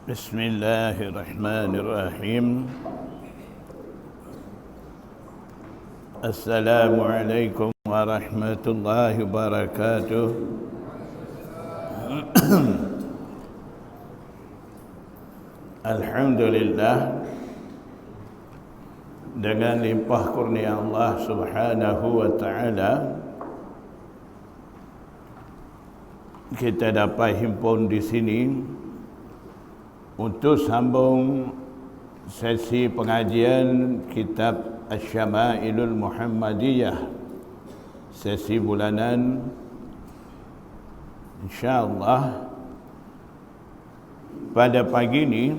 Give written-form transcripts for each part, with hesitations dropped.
Bismillahirrahmanirrahim. Assalamualaikum warahmatullahi wabarakatuh. Alhamdulillah, dengan limpah kurnia Allah Subhanahu wa taala kita dapat himpun di sini untuk sambung sesi pengajian kitab Asy-Syama'ilul Muhammadiyah, sesi bulanan. InsyaAllah pada pagi ini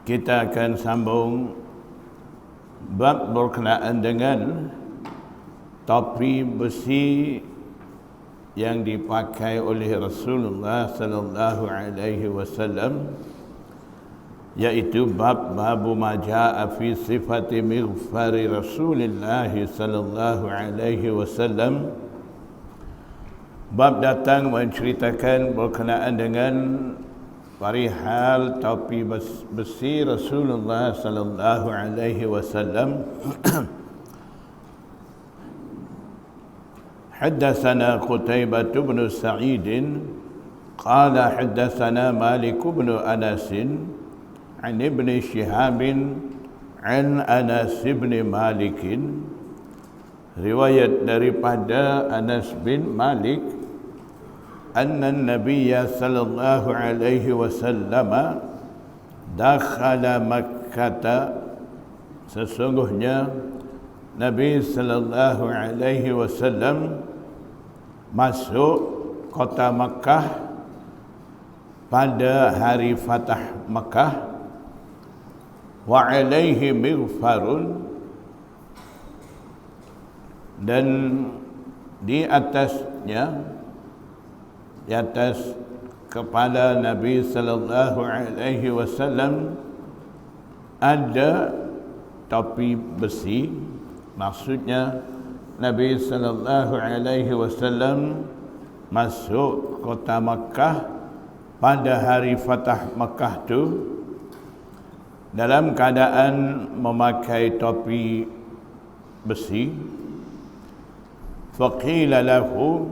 kita akan sambung bab berkenaan dengan topi besi yang dipakai oleh Rasulullah sallallahu alaihi wasallam, yaitu bab ma jaa fi sifati mighfari Rasulillah sallallahu alaihi wasallam. Bab datang menceritakan berkenaan dengan perihal topi besi Rasulullah sallallahu alaihi wasallam. حدثنا قتيبة بن سعيد قال حدثنا مالك بن أنس عن ابن شهاب عن أنس بن مالك. Riwayat daripada Anas bin Malik, anna an-nabiy sallallahu alaihi wasallam dakhala Makkah, sesungguhnya Nabi sallallahu alaihi wasallam masuk kota Makkah pada hari Fatah Makkah, wa alaihi mighfarun, dan di atasnya, di atas kepala Nabi sallallahu alaihi wasallam ada topi besi. Maksudnya Nabi sallallahu alaihi wasallam masuk kota Makkah pada hari Fatah Makkah tu dalam keadaan memakai topi besi. Faqila lahu,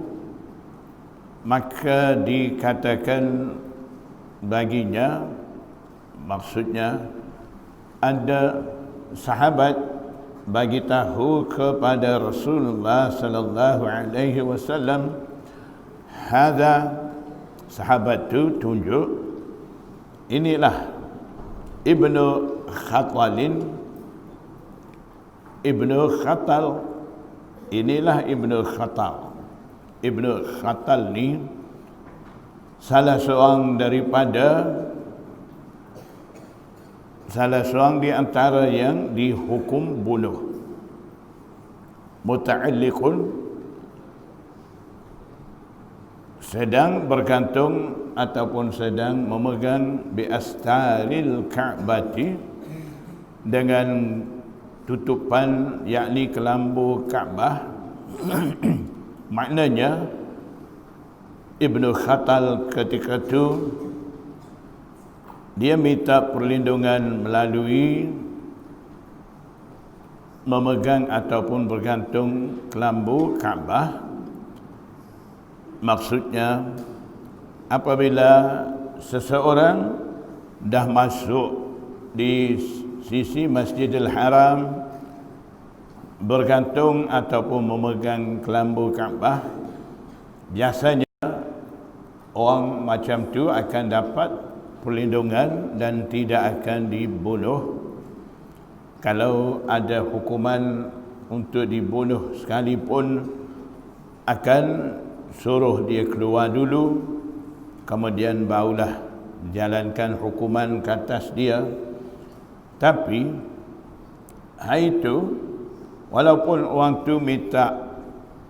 maka dikatakan baginya, maksudnya ada sahabat bagi tahu kepada Rasulullah sallallahu alaihi wasallam, hadza, sahabat tu tunjuk, inilah Ibnu Khatalin, Ibnu Khatal, inilah Ibnu Khatal. Ibnu Khatal ni salah seorang di antara yang dihukum bunuh. Muta'alliqun, sedang bergantung ataupun sedang memegang bi astaril Ka'bati, dengan tutupan yakni kelambu Kaabah. Maknanya Ibnu Khatal ketika itu dia minta perlindungan melalui memegang ataupun bergantung kelambu Kaabah. Maksudnya apabila seseorang dah masuk di sisi Masjidil Haram bergantung ataupun memegang kelambu Kaabah, biasanya orang macam tu akan dapat perlindungan dan tidak akan dibunuh. Kalau ada hukuman untuk dibunuh sekalipun, akan suruh dia keluar dulu, kemudian barulah jalankan hukuman ke atas dia. Tapi hari itu, walaupun orang tu minta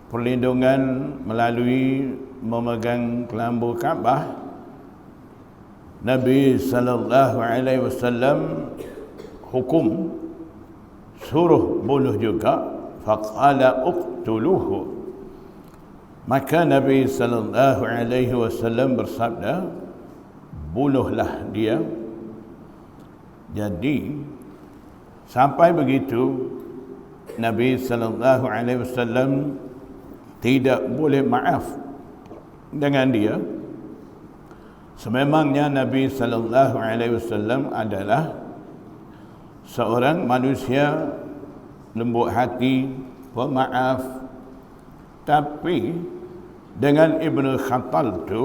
perlindungan melalui memegang kelambu Kaabah, Nabi sallallahu alaihi wasallam hukum suruh bunuh juga. Faqala uqtuluhu, Maka Nabi sallallahu alaihi wasallam bersabda, bunuhlah dia. Jadi sampai begitu Nabi sallallahu alaihi wasallam tidak boleh maaf dengan dia. Sememangnya Nabi sallallahu alaihi wasallam adalah seorang manusia lembut hati, pemaaf. Tapi dengan Ibnu Khattal tu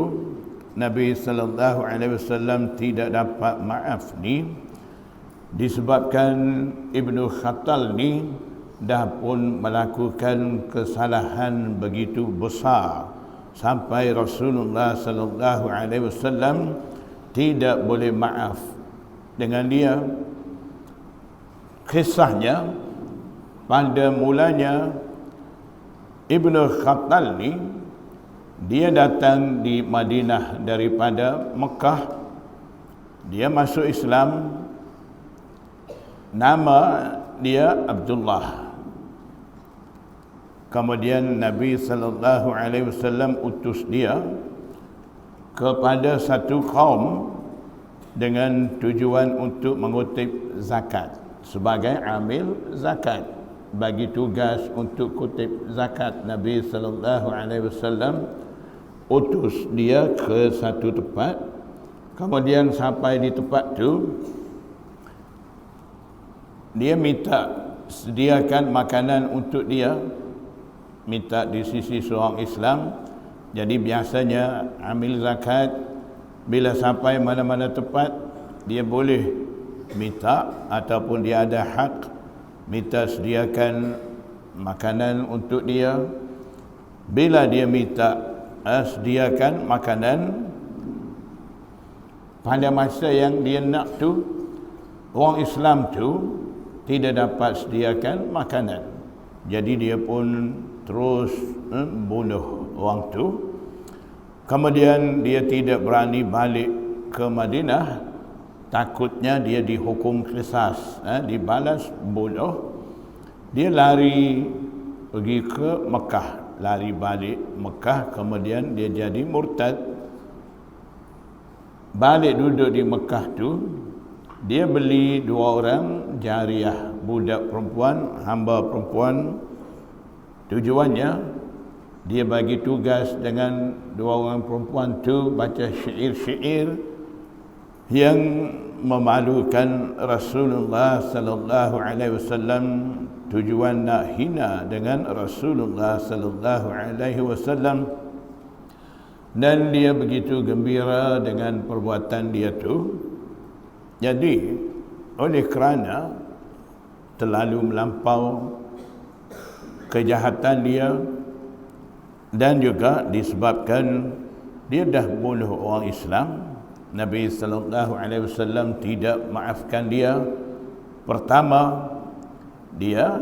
Nabi sallallahu alaihi wasallam tidak dapat maaf ni disebabkan Ibnu Khattal ni dah pun melakukan kesalahan begitu besar sampai Rasulullah sallallahu alaihi wasallam tidak boleh maaf dengan dia. Kisahnya pada mulanya Ibnu Khattal ni dia datang di Madinah daripada Mekah. Dia masuk Islam. Nama dia Abdullah. Kemudian Nabi sallallahu alaihi wasallam utus dia kepada satu kaum dengan tujuan untuk mengutip zakat sebagai amil zakat. Bagi tugas untuk kutip zakat, Nabi sallallahu alaihi wasallam utus dia ke satu tempat. Kemudian sampai di tempat tu dia minta sediakan makanan untuk dia, minta di sisi seorang Islam. Jadi biasanya amil zakat bila sampai mana-mana tempat dia boleh minta ataupun dia ada hak minta sediakan makanan untuk dia. Bila dia minta sediakan makanan, pada masa yang dia nak tu orang Islam tu tidak dapat sediakan makanan. Jadi dia pun terus bunuh orang tu. Kemudian dia tidak berani balik ke Madinah, takutnya dia dihukum qisas, dibalas bunuh. Dia lari pergi ke Mekah, lari balik Mekah. Kemudian dia jadi murtad. Balik duduk di Mekah tu, dia beli 2 orang jariah, budak perempuan, hamba perempuan. Tujuannya dia bagi tugas dengan 2 orang perempuan tu baca syair-syair yang memalukan Rasulullah sallallahu alaihi wasallam. Tujuan nak hina dengan Rasulullah sallallahu alaihi wasallam. Dan dia begitu gembira dengan perbuatan dia tu. Jadi oleh kerana terlalu melampau kejahatan dia dan juga disebabkan dia dah bunuh orang Islam, Nabi sallallahu alaihi wasallam tidak maafkan dia. Pertama, dia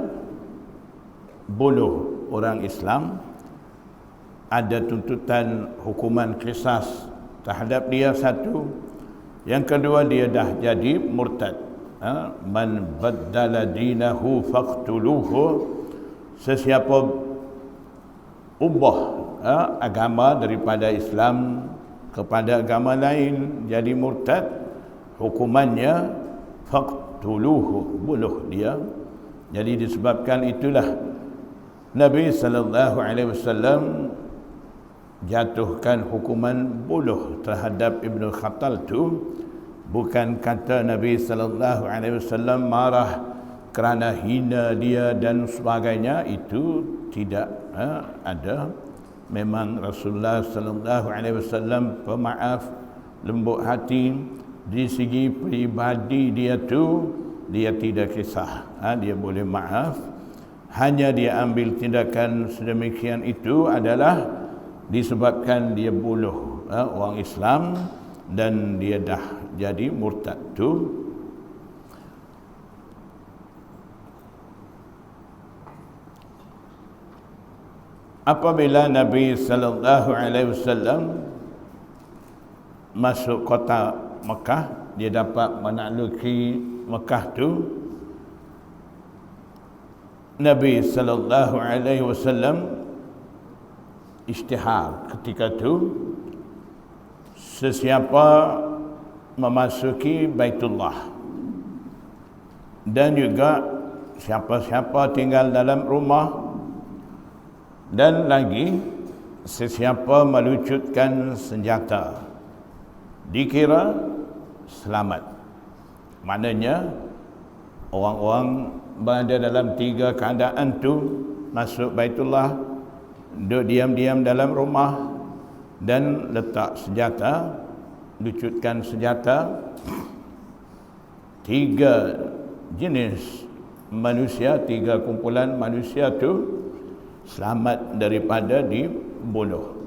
bunuh orang Islam, ada tuntutan hukuman qisas terhadap dia satu. Yang kedua, dia dah jadi murtad. Man baddala dinahu faqtuluhu. Sesiapa ubah agama daripada Islam kepada agama lain, jadi murtad, hukumannya faqtuluhu, bunuh dia. Jadi disebabkan itulah Nabi sallallahu alaihi wasallam jatuhkan hukuman bunuh terhadap Ibnu Khattal tu. Bukan kata Nabi sallallahu alaihi wasallam marah kerana hina dia dan sebagainya, itu tidak ada. Memang Rasulullah sallallahu alaihi wasallam pemaaf, lembut hati. Di segi peribadi dia tu, dia tidak kisah, dia boleh maaf. Hanya dia ambil tindakan sedemikian itu adalah disebabkan dia bunuh orang Islam dan dia dah jadi murtad tu. Apabila Nabi sallallahu alaihi wasallam masuk kota Mekah, dia dapat menakluki Mekah tu. Nabi sallallahu alaihi wasallam isytihar ketika itu, sesiapa memasuki Baitullah dan juga siapa-siapa tinggal dalam rumah, dan lagi sesiapa melucutkan senjata dikira selamat. Maknanya orang-orang berada dalam 3 keadaan tu: masuk Baitullah, duduk diam-diam dalam rumah, dan letak senjata, lucutkan senjata. 3 jenis manusia, 3 kumpulan manusia tu selamat daripada dibunuh.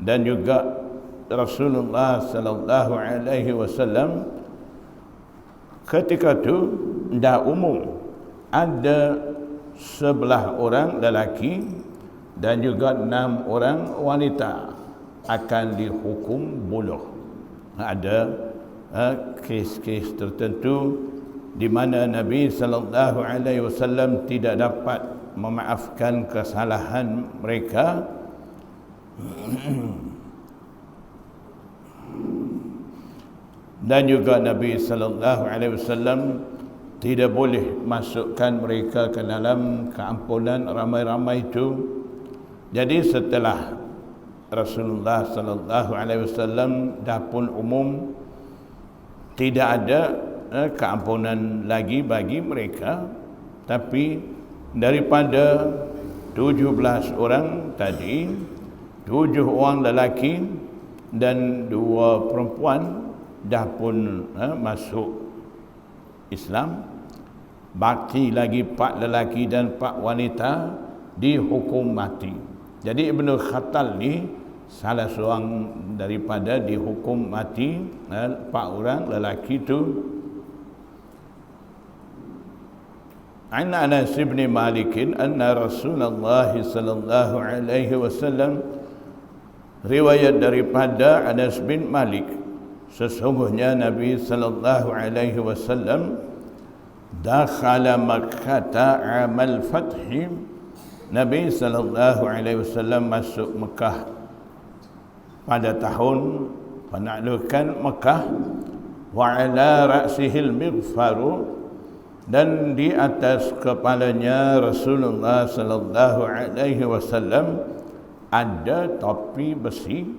Dan juga Rasulullah sallallahu alaihi wasallam ketika itu dah umum ada 11 orang lelaki dan juga 6 orang wanita akan dihukum bunuh. Ada kes-kes tertentu di mana Nabi sallallahu alaihi wasallam tidak dapat memaafkan kesalahan mereka. Dan juga Nabi sallallahu alaihi wasallam tidak boleh masukkan mereka ke dalam keampunan ramai-ramai itu. Jadi setelah Rasulullah sallallahu alaihi wasallam dah pun umum, tidak ada keampunan lagi bagi mereka. Tapi daripada 17 orang tadi, 7 orang lelaki dan 2 perempuan dah pun masuk Islam. Baki lagi 4 lelaki dan 4 wanita dihukum mati. Jadi Ibnu Khattal ni salah seorang daripada dihukum mati, 4 orang lelaki itu. An Anas bin Malik anna Rasulullah sallallahu alaihi wasallam, riwayat daripada Anas bin Malik, sesungguhnya Nabi sallallahu alaihi wasallam dakhala Makkah amal fathi, Nabi sallallahu alaihi wasallam masuk Mekah pada tahun penaklukan Mekah. Wa ala ra'sihil mighfaru, dan di atas kepalanya Rasulullah sallallahu alaihi wasallam ada topi besi.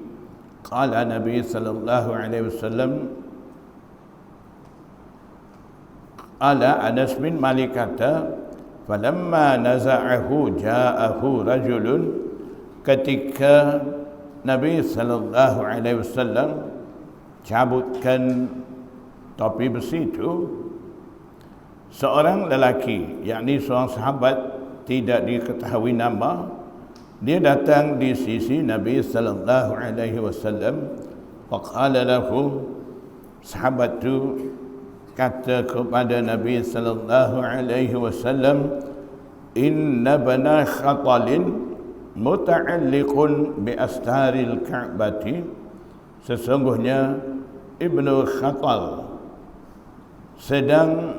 Qala Nabi sallallahu alaihi wasallam, ala Anas bin Malik kata, falamma naza'ahu ja'ahu rajulun, ketika Nabi sallallahu alaihi wasallam cabutkan topi besi itu, seorang lelaki, yakni seorang sahabat tidak diketahui nama, dia datang di sisi Nabi sallallahu alaihi wasallam. Faqala lahu, sahabat itu kata kepada Nabi sallallahu alaihi wasallam, inna bana khatalin muta'alliqun bi astaril ka'bati, sesungguhnya Ibnu Khatal sedang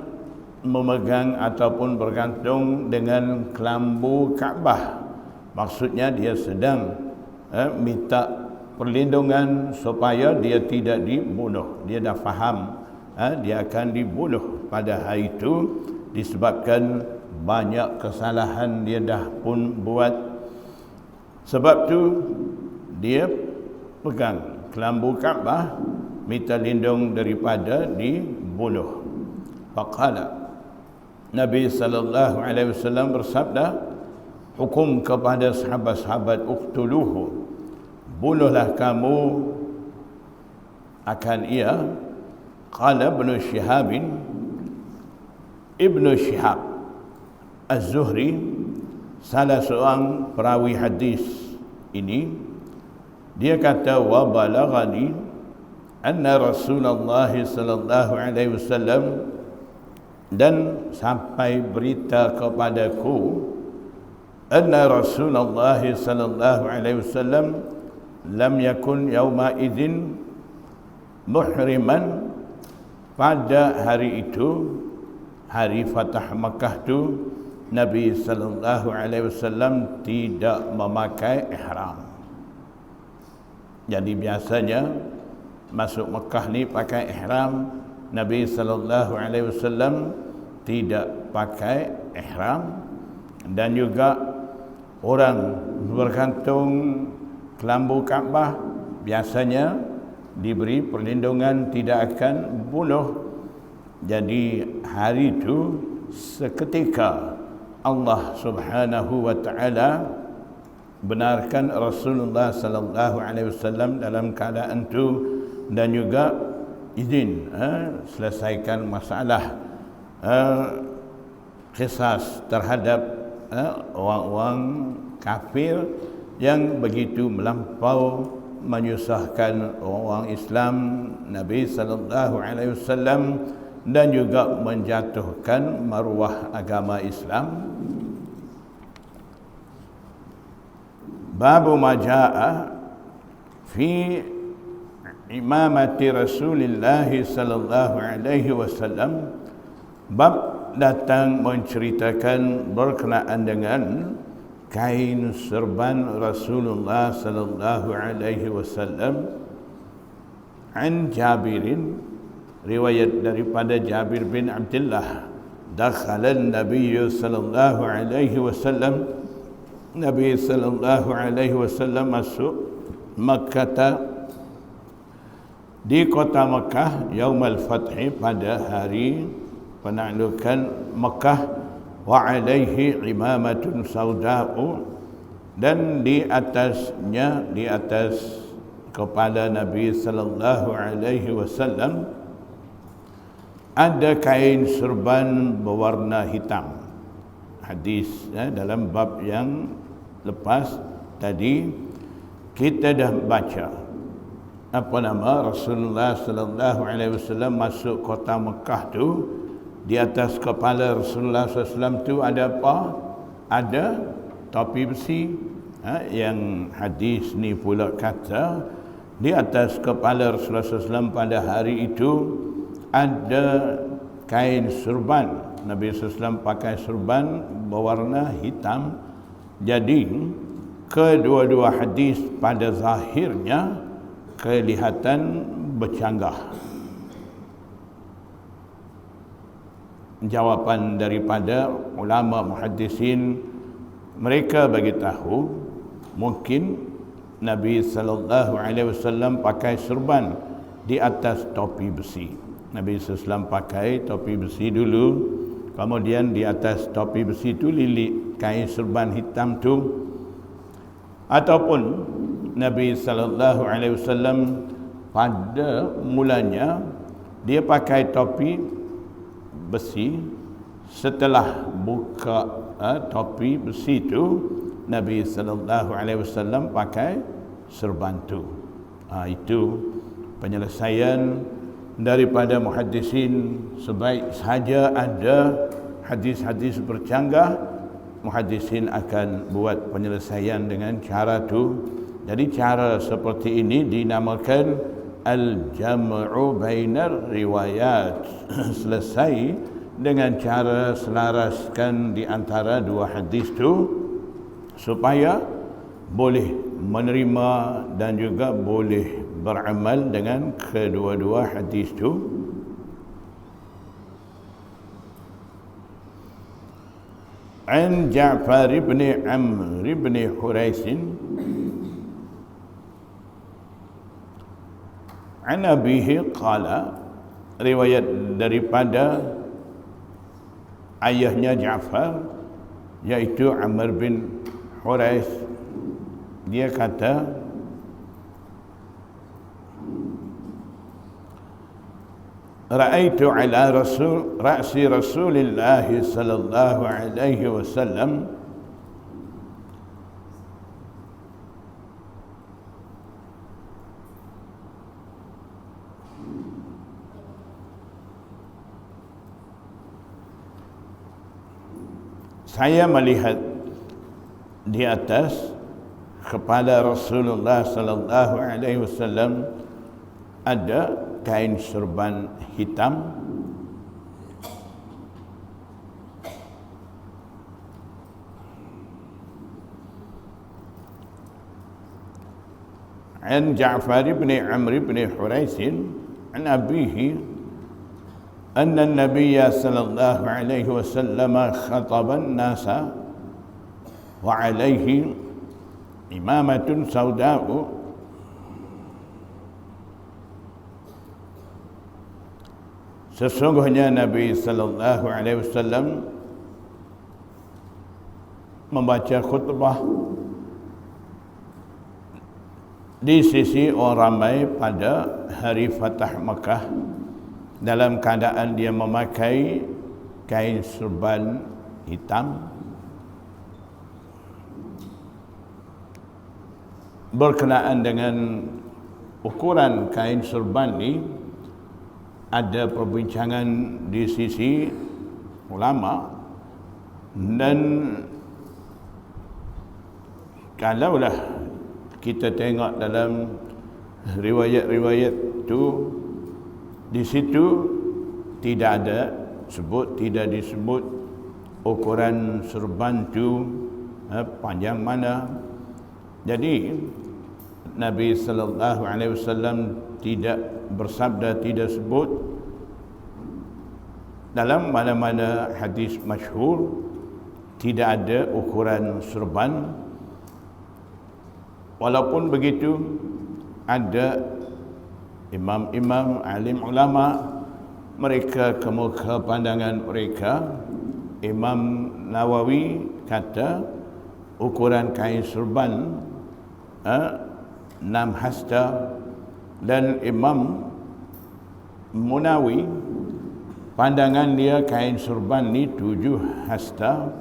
memegang ataupun bergantung dengan kelambu Kaabah. Maksudnya dia sedang minta perlindungan supaya dia tidak dibunuh. Dia dah faham dia akan dibunuh pada hari itu disebabkan banyak kesalahan dia dah pun buat. Sebab tu dia pegang kelambu Kaabah, minta lindung daripada dibunuh. Faqala, Nabi sallallahu alaihi wasallam bersabda, hukum kepada sahabat-sahabat, uqtuluhu, bunuhlah kamu akan ia. Qala Ibnu Shihab Az-Zuhri, salah seorang perawi hadis ini, dia kata, wa balaghani anna Rasulullah sallallahu alaihi wasallam, dan sampai berita kepadaku, anna Rasulullah sallallahu alaihi wasallam lam yakun yauma idzin muhriman, pada hari itu, hari Fatah Makkah itu, Nabi sallallahu alaihi wasallam tidak memakai ihram. Jadi biasanya masuk Mekah ni pakai ihram, Nabi sallallahu alaihi wasallam tidak pakai ihram. Dan juga orang bergantung kelambu Kaabah biasanya diberi perlindungan tidak akan bunuh. Jadi hari itu seketika Allah Subhanahu wa taala benarkan Rasulullah sallallahu alaihi wasallam dalam keadaan itu, dan juga izin selesaikan masalah qisas terhadap orang-orang kafir yang begitu melampau menyusahkan orang Islam Nabi sallallahu alaihi wasallam dan juga menjatuhkan maruah agama Islam. Babu ma jaa fi imamati Rasulillah sallallahu alaihi wasallam, bab datang menceritakan berkenaan dengan kain serban Rasulullah sallallahu alaihi wasallam. An Jabirin, riwayat daripada Jabir bin Abdullah, dakhalan Nabi sallallahu alaihi wasallam, Nabi sallallahu alaihi wasallam masuk Makkah, di kota Makkah, Yaumul Fathi, pada hari penaklukan Makkah, wa alaihi imamatun sauda'u, dan di atasnya, di atas kepala Nabi sallallahu alaihi wasallam ada kain serban berwarna hitam. Hadis dalam bab yang lepas tadi kita dah baca apa nama Rasulullah sallallahu alaihi wasallam masuk kota Mekah tu. Di atas kepala Rasulullah sallallahu alaihi wasallam tu ada apa? Ada topi besi. Yang hadis ni pula kata di atas kepala Rasulullah sallallahu alaihi wasallam pada hari itu ada kain serban. Nabi SAW pakai serban berwarna hitam. Jadi kedua-dua hadis pada zahirnya kelihatan bercanggah. Jawapan daripada ulama muhaddisin, mereka bagi tahu mungkin Nabi sallallahu alaihi wasallam pakai serban di atas topi besi. Nabi SAW pakai topi besi dulu, kemudian di atas topi besi itu lilit kain serban hitam tu. Ataupun Nabi sallallahu alaihi wasallam pada mulanya dia pakai topi besi, setelah buka topi besi itu Nabi sallallahu alaihi wasallam pakai serban tu. Itu penyelesaian daripada muhaddisin. Sebaik saja ada hadis-hadis bercanggah, muhaddisin akan buat penyelesaian dengan cara tu. Jadi cara seperti ini dinamakan al-jam'u bainar riwayat. Selesai dengan cara selaraskan di antara dua hadis tu supaya boleh menerima dan juga boleh beramal dengan kedua-dua hadis itu. An Ja'far ibn Amr ibn Hurais an abihi qala, riwayat daripada ayahnya Ja'far, yaitu Amr bin Hurais, dia kata, ra'aitu ala ra'si Rasulillah sallallahu alaihi wasallam saya melihat di atas kepala Rasulullah sallallahu alaihi wasallam ada kain serban hitam. عن جعفر بن عمرو بن حريث عن أبيه أن النبي صلى الله عليه وسلم خطب الناس وعليه إمامة سوداء Sesungguhnya Nabi sallallahu alaihi wasallam membaca khutbah di sisi orang ramai pada hari Fatah Makkah dalam keadaan dia memakai kain serban hitam berkenaan dengan ukuran kain serban ini. Ada perbincangan di sisi ulama, dan kalaulah kita tengok dalam riwayat-riwayat itu, di situ tidak disebut ukuran serban itu panjang mana. Jadi Nabi sallallahu alaihi wasallam tidak bersabda, tidak sebut dalam mana-mana hadis masyhur, tidak ada ukuran serban. Walaupun begitu, ada imam-imam alim ulama, mereka kemuka pandangan mereka. Imam Nawawi kata ukuran kain serban 6 hasta, dan Imam Munawi pandangan dia kain serban ni 7 hasta.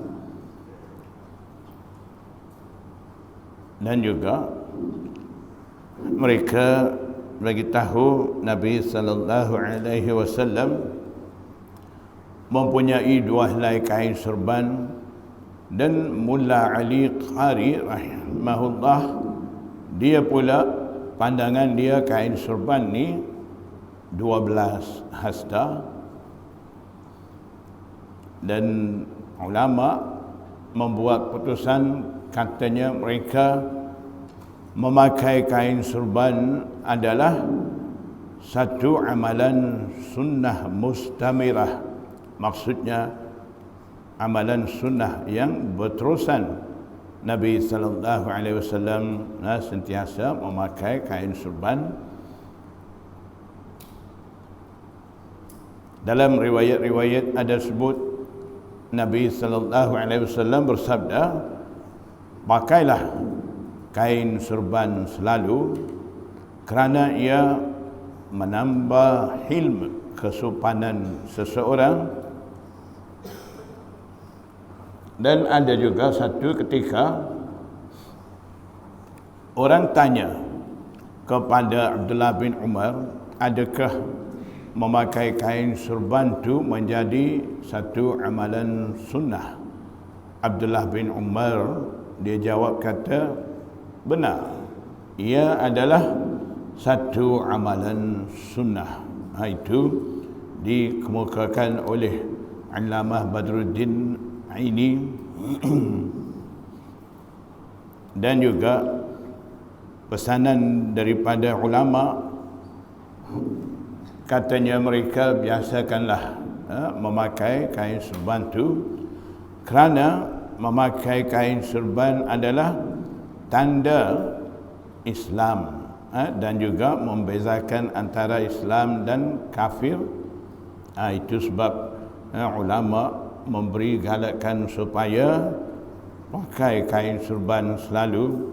Dan juga mereka bagi tahu Nabi sallallahu alaihi wasallam mempunyai 2 helai kain serban, dan Mulla Ali Qari rahimahullah dia pula pandangan dia kain serban ni 12 hasta. Dan ulama membuat putusan, katanya mereka memakai kain serban adalah satu amalan sunnah mustamirah. Maksudnya amalan sunnah yang berterusan. Nabi sallallahu alaihi wasallam sentiasa memakai kain serban. Dalam riwayat-riwayat ada sebut Nabi sallallahu alaihi wasallam bersabda, pakailah kain serban selalu kerana ia menambah hilm, kesopanan seseorang. Dan ada juga satu ketika orang tanya kepada Abdullah bin Umar, adakah memakai kain serban itu menjadi satu amalan sunnah? Abdullah bin Umar dia jawab kata, benar, ia adalah satu amalan sunnah. Itu dikemukakan oleh Allamah Badruddin Aini. Dan juga pesanan daripada ulama, katanya mereka biasakanlah memakai kain serban itu kerana memakai kain serban adalah tanda Islam, dan juga membezakan antara Islam dan kafir. Itu sebab ulama memberi galakan supaya pakai kain serban selalu.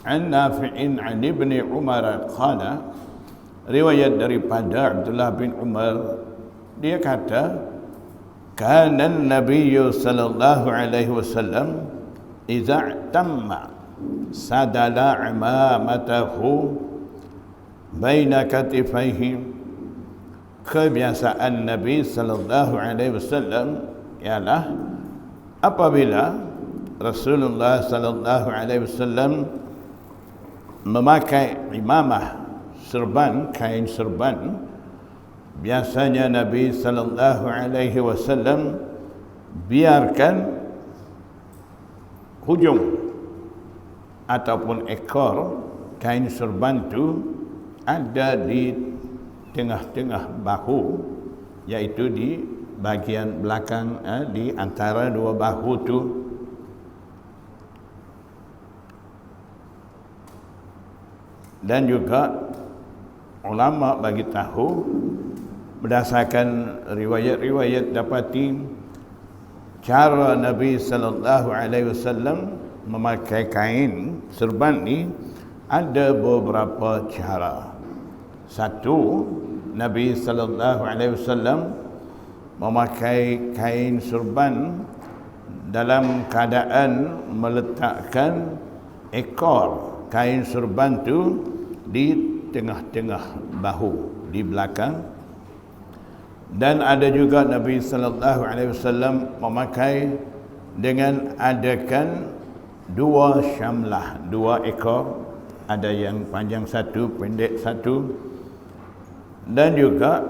An Nafi'in an Ibni Umar qala, riwayat daripada Abdullah bin Umar, dia kata, kana an-nabiy sallallahu alaihi wasallam idza tamma sadala imamatahu baina katifaihi. Kebiasaan Nabi sallallahu alaihi wasallam ialah apabila Rasulullah sallallahu alaihi wasallam memakai imamah serban, kain serban, biasanya Nabi sallallahu alaihi wasallam biarkan hujung ataupun ekor kain serban tu ada di tengah-tengah bahu, iaitu di bahagian belakang, di antara dua bahu tu. Dan juga ulama bagi tahu berdasarkan riwayat-riwayat dapati cara Nabi sallallahu alaihi wasallam memakai kain serban ni ada beberapa cara. Satu, Nabi sallallahu alaihi wasallam memakai kain serban dalam keadaan meletakkan ekor kain serban tu di tengah-tengah bahu, di belakang. Dan ada juga Nabi sallallahu alaihi wasallam memakai dengan adakan dua syamlah, dua ekor, ada yang panjang satu, pendek satu. Dan juga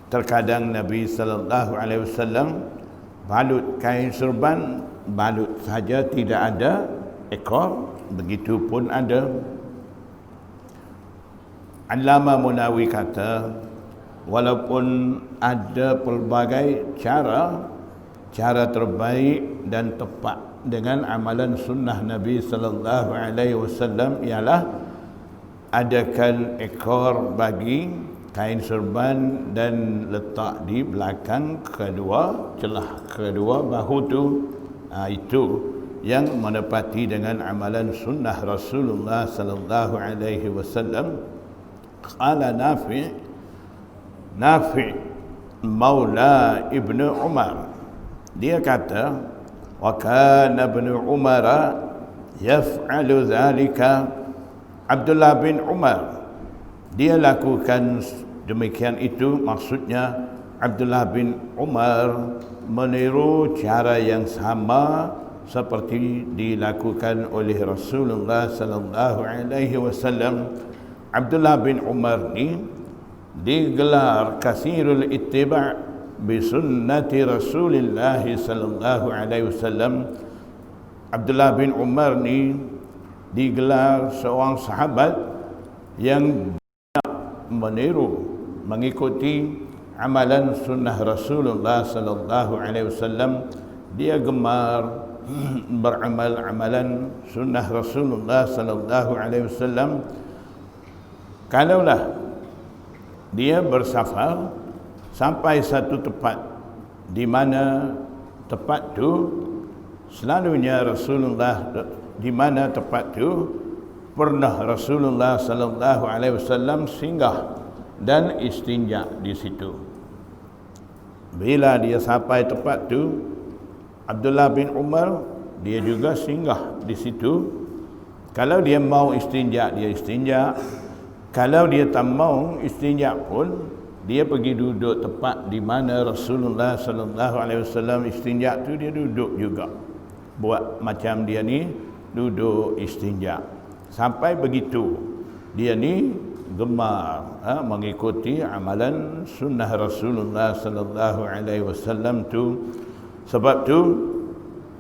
terkadang Nabi sallallahu alaihi wasallam balut kain serban, balut saja, tidak ada ekor, begitu pun ada. Allama Munawi kata, walaupun ada pelbagai cara, cara terbaik dan tepat dengan amalan sunnah Nabi sallallahu alaihi wasallam ialah adakan ekor bagi kain serban dan letak di belakang kedua celah kedua bahu tu. Itu yang menepati dengan amalan sunnah Rasulullah sallallahu alaihi wasallam. Qala Nafi Maula Ibnu Umar, dia kata, wa kana Ibnu Umar yaf'alu dhalika. Abdullah bin Umar dia lakukan demikian itu, maksudnya Abdullah bin Umar meniru cara yang sama seperti dilakukan oleh Rasulullah sallallahu alaihi wasallam. Abdullah bin Umar ni digelar kasirul ittiba' bi sunnati Rasulillah sallallahu alaihi wasallam. Abdullah bin Umar ni digelar seorang sahabat yang meniru, mengikuti amalan sunnah Rasulullah sallallahu alaihi wasallam. Dia gemar beramal amalan sunnah Rasulullah sallallahu alaihi wasallam. Kalaulah dia bersafar sampai satu tempat di mana tempat tu selalunya Rasulullah, di mana tempat tu pernah Rasulullah sallallahu alaihi wasallam singgah dan istinja di situ. Bila dia sampai tempat tu, Abdullah bin Umar dia juga singgah di situ. Kalau dia mau istinja, dia istinja. Kalau dia tak mau istinja pun, dia pergi duduk tempat di mana Rasulullah sallallahu alaihi wasallam istinja tu, dia duduk juga. Buat macam dia ni duduk istinja. Sampai begitu dia ni gemar mengikuti amalan sunnah Rasulullah sallallahu alaihi wasallam tu. Sebab tu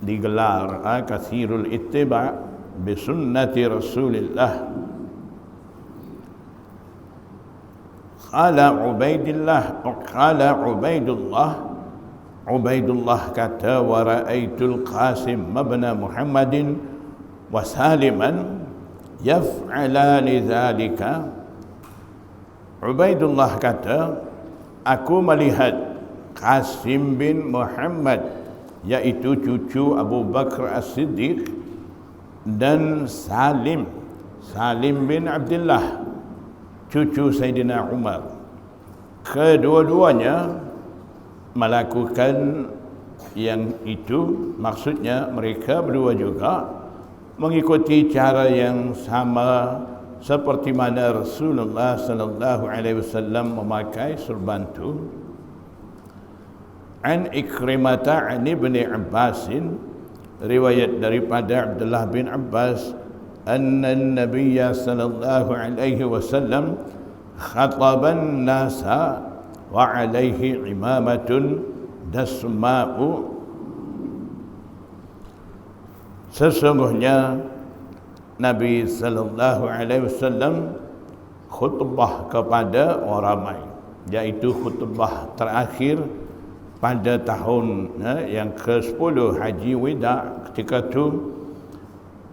digelar kasirul ittiba' bi sunnati Rasulillah. Qala Ubaidullah kata, wa ra'aitul Qasim ibn Muhammadin wa Saliman yaf'alani dzalika. Ubaidullah kata, aku melihat Qasim bin Muhammad, iaitu cucu Abu Bakar As-Siddiq, dan Salim bin Abdullah, cucu Sayyidina Umar. Kedua-duanya melakukan yang itu, maksudnya mereka berdua juga mengikuti cara yang sama seperti mana Rasulullah sallallahu alaihi wasallam memakai serban itu. An Ikrimata an Ibni Abbasin, riwayat daripada Abdullah bin Abbas, anna an-nabiy sallallahu alaihi wasallam khataban nasa wa alaihi imamatun dasma'u. Sesungguhnya Nabi sallallahu alaihi wasallam khutbah kepada orang ramai, iaitu khutbah terakhir pada tahun yang ke-10 Haji Wida. Ketika itu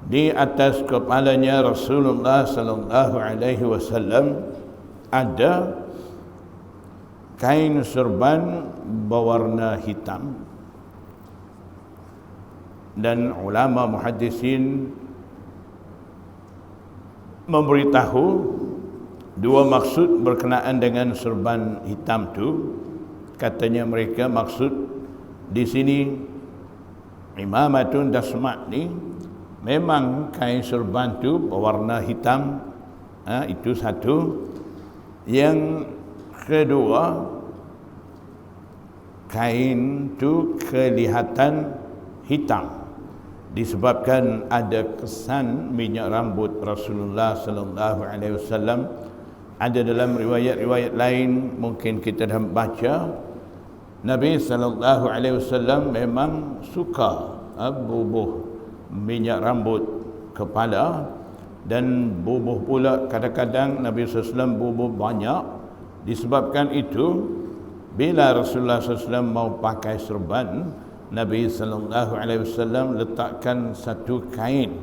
di atas kepalanya Rasulullah sallallahu alaihi wasallam ada kain serban berwarna hitam, dan ulama muhaddisin memberitahu dua maksud berkenaan dengan serban hitam tu. Katanya mereka maksud di sini imamatun dasmat ni memang kain serban tu berwarna hitam, itu satu. Yang kedua, kain tu kelihatan hitam disebabkan ada kesan minyak rambut Rasulullah sallallahu alaihi wasallam. Ada dalam riwayat-riwayat lain mungkin kita dah baca, Nabi sallallahu alaihi wasallam memang suka bubuh minyak rambut kepala, dan bubuh pula kadang-kadang Nabi sallallahu alaihi wasallam bubuh banyak. Disebabkan itu bila Rasulullah sallallahu alaihi wasallam mau pakai serban, Nabi sallallahu alaihi wasallam letakkan satu kain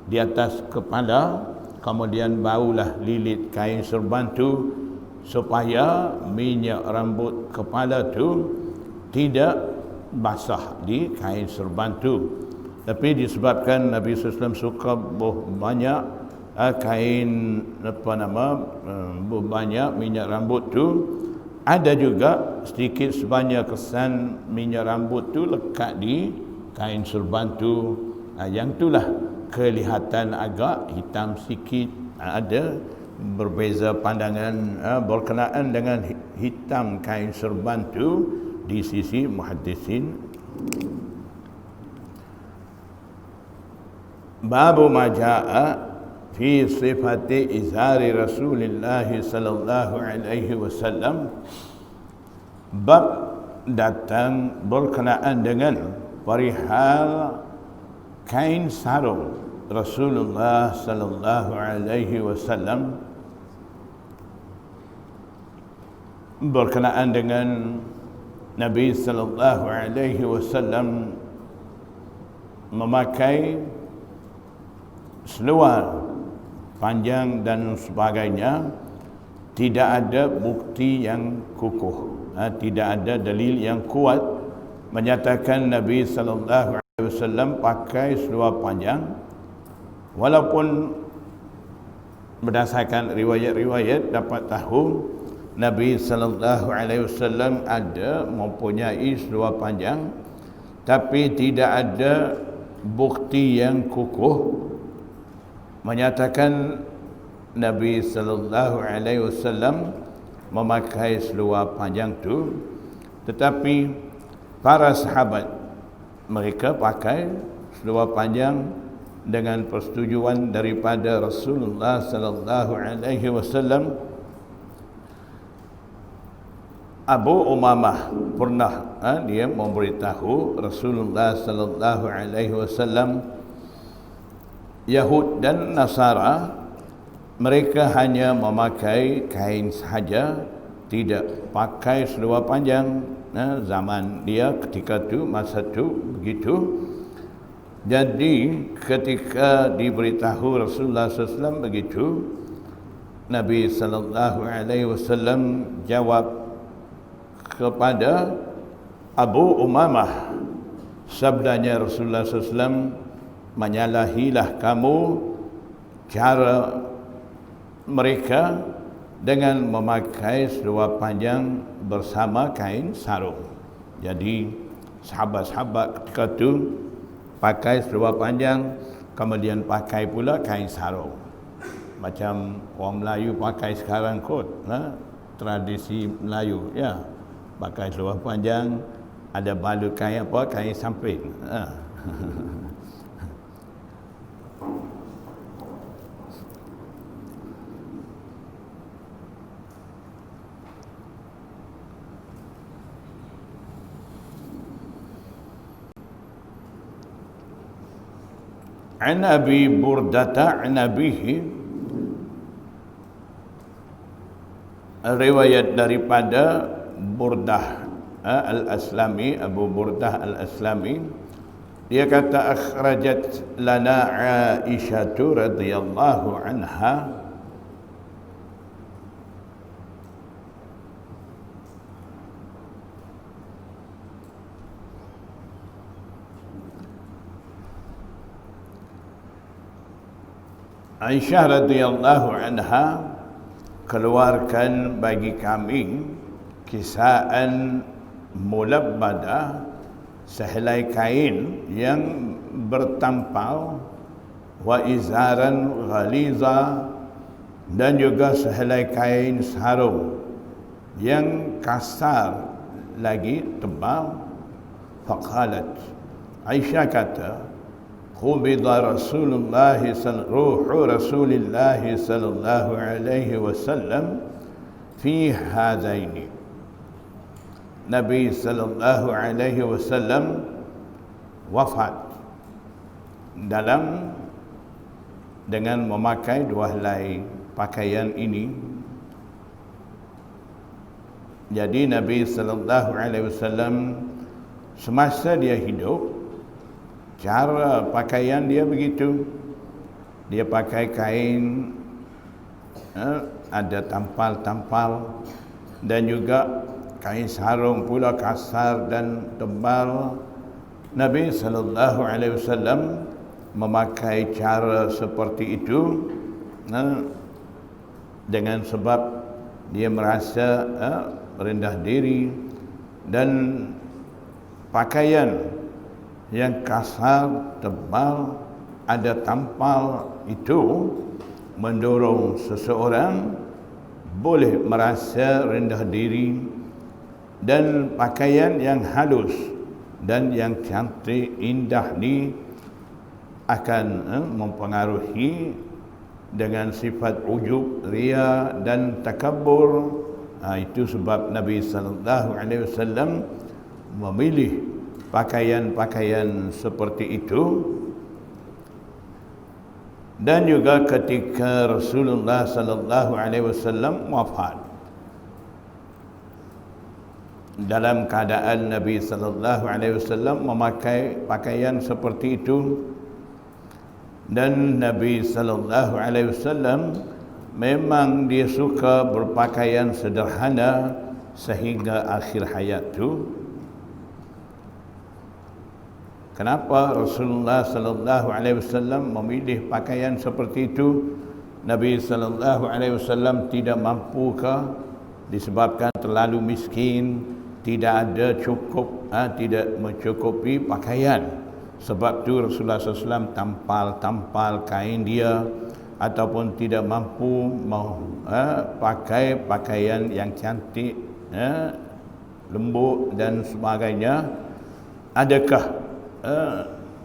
di atas kepala, kemudian barulah lilit kain serban tu supaya minyak rambut kepala tu tidak basah di kain serban tu. Tapi disebabkan Nabi sallallahu alaihi wasallam suka banyak kain banyak minyak rambut tu, ada juga sedikit sebanyak kesan minyak rambut tu lekat di kain serban tu. Yang itulah kelihatan agak hitam sikit. Ada berbeza pandangan berkenaan dengan hitam kain serban tu di sisi muhaddisin. Babu majaa fi sifati izari Rasulullah sallallahu alaihi wasallam. Bab datang berkenaan dengan perihal kain sarung Rasulullah sallallahu alaihi wasallam, berkenaan dengan Nabi sallallahu alaihi wasallam memakai seluar panjang dan sebagainya. Tidak ada bukti yang kukuh, tidak ada dalil yang kuat menyatakan Nabi sallallahu alaihi wasallam pakai seluar panjang. Walaupun berdasarkan riwayat-riwayat dapat tahu Nabi sallallahu alaihi wasallam ada mempunyai seluar panjang, tapi tidak ada bukti yang kukuh menyatakan Nabi sallallahu alaihi wasallam memakai seluar panjang tu. Tetapi para sahabat mereka pakai seluar panjang dengan persetujuan daripada Rasulullah sallallahu alaihi wasallam. Abu Umamah pernah dia memberitahu Rasulullah sallallahu alaihi wasallam, Yahud dan Nasara mereka hanya memakai kain sahaja, tidak pakai seluar panjang. Zaman dia ketika itu, masa itu begitu. Jadi ketika diberitahu Rasulullah SAW begitu, Nabi sallallahu alaihi wasallam jawab kepada Abu Umamah, sabdanya Rasulullah SAW, menyalahilah kamu cara mereka dengan memakai seluar panjang bersama kain sarung. Jadi sahabat-sahabat ketika itu pakai seluar panjang, kemudian pakai pula kain sarung. Macam orang Melayu pakai sekarang kot, tradisi Melayu, ya. Pakai seluar panjang, ada balut kain apa, kain samping. An Abi Burdata an abihi, riwayat daripada Burdah al-Aslami, Abu Burdah al-Aslami, dia kata akhrajat lana Aisyah radhiyallahu anha Aisyah radhiyallahu anha keluarkan bagi kami kisaan mulabbadah, sehelai kain yang bertampal, wa izaran ghaliza, dan juga sehelai kain sarung yang kasar lagi tebal. Faqalat, Aisyah kata, qubida Rasulullah ruhu Rasulillah sallallahu alaihi wasallam fi hadaini. Nabi sallallahu alaihi wasallam wafat dengan memakai dua helai pakaian ini. Jadi Nabi sallallahu alaihi wasallam semasa dia hidup, cara pakaian dia begitu. Dia pakai kain ada tampal-tampal, dan juga kain sarung pula kasar dan tebal. Nabi sallallahu alaihi wasallam memakai cara seperti itu dengan sebab dia merasa rendah diri, dan pakaian yang kasar, tebal, ada tampal itu mendorong seseorang boleh merasa rendah diri. Dan pakaian yang halus dan yang cantik, indah ni akan mempengaruhi dengan sifat ujub, riya dan takabbur. Itu sebab Nabi sallallahu alaihi wasallam memilih pakaian-pakaian seperti itu. Dan juga ketika Rasulullah sallallahu alaihi wasallam wafat, dalam keadaan Nabi sallallahu alaihi wasallam memakai pakaian seperti itu. Dan Nabi sallallahu alaihi wasallam memang dia suka berpakaian sederhana sehingga akhir hayat tu. Kenapa Rasulullah sallallahu alaihi wasallam memilih pakaian seperti itu? Nabi sallallahu alaihi wasallam tidak mampu ke, disebabkan terlalu miskin, tidak ada cukup, tidak mencukupi pakaian. Sebab tu Rasulullah SAW tampal kain dia, ataupun tidak mampu pakai pakaian yang cantik, lembut dan sebagainya. Adakah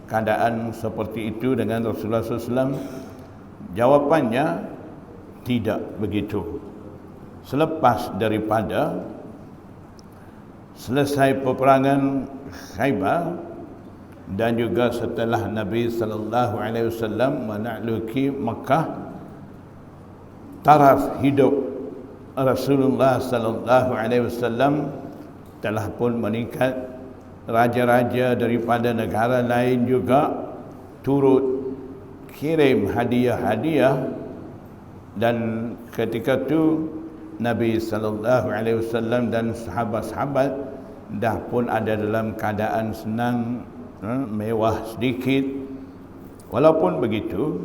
keadaan seperti itu dengan Rasulullah SAW? Jawapannya tidak begitu. Selepas daripada selesai peperangan Khaybar, dan juga setelah Nabi sallallahu alaihi wasallam menakluki Makkah, taraf hidup Rasulullah sallallahu alaihi wasallam telah pun meningkat. Raja-raja daripada negara lain juga turut kirim hadiah-hadiah, dan ketika itu Nabi sallallahu alaihi wasallam dan sahabat-sahabat dah pun ada dalam keadaan senang, mewah sedikit. Walaupun begitu,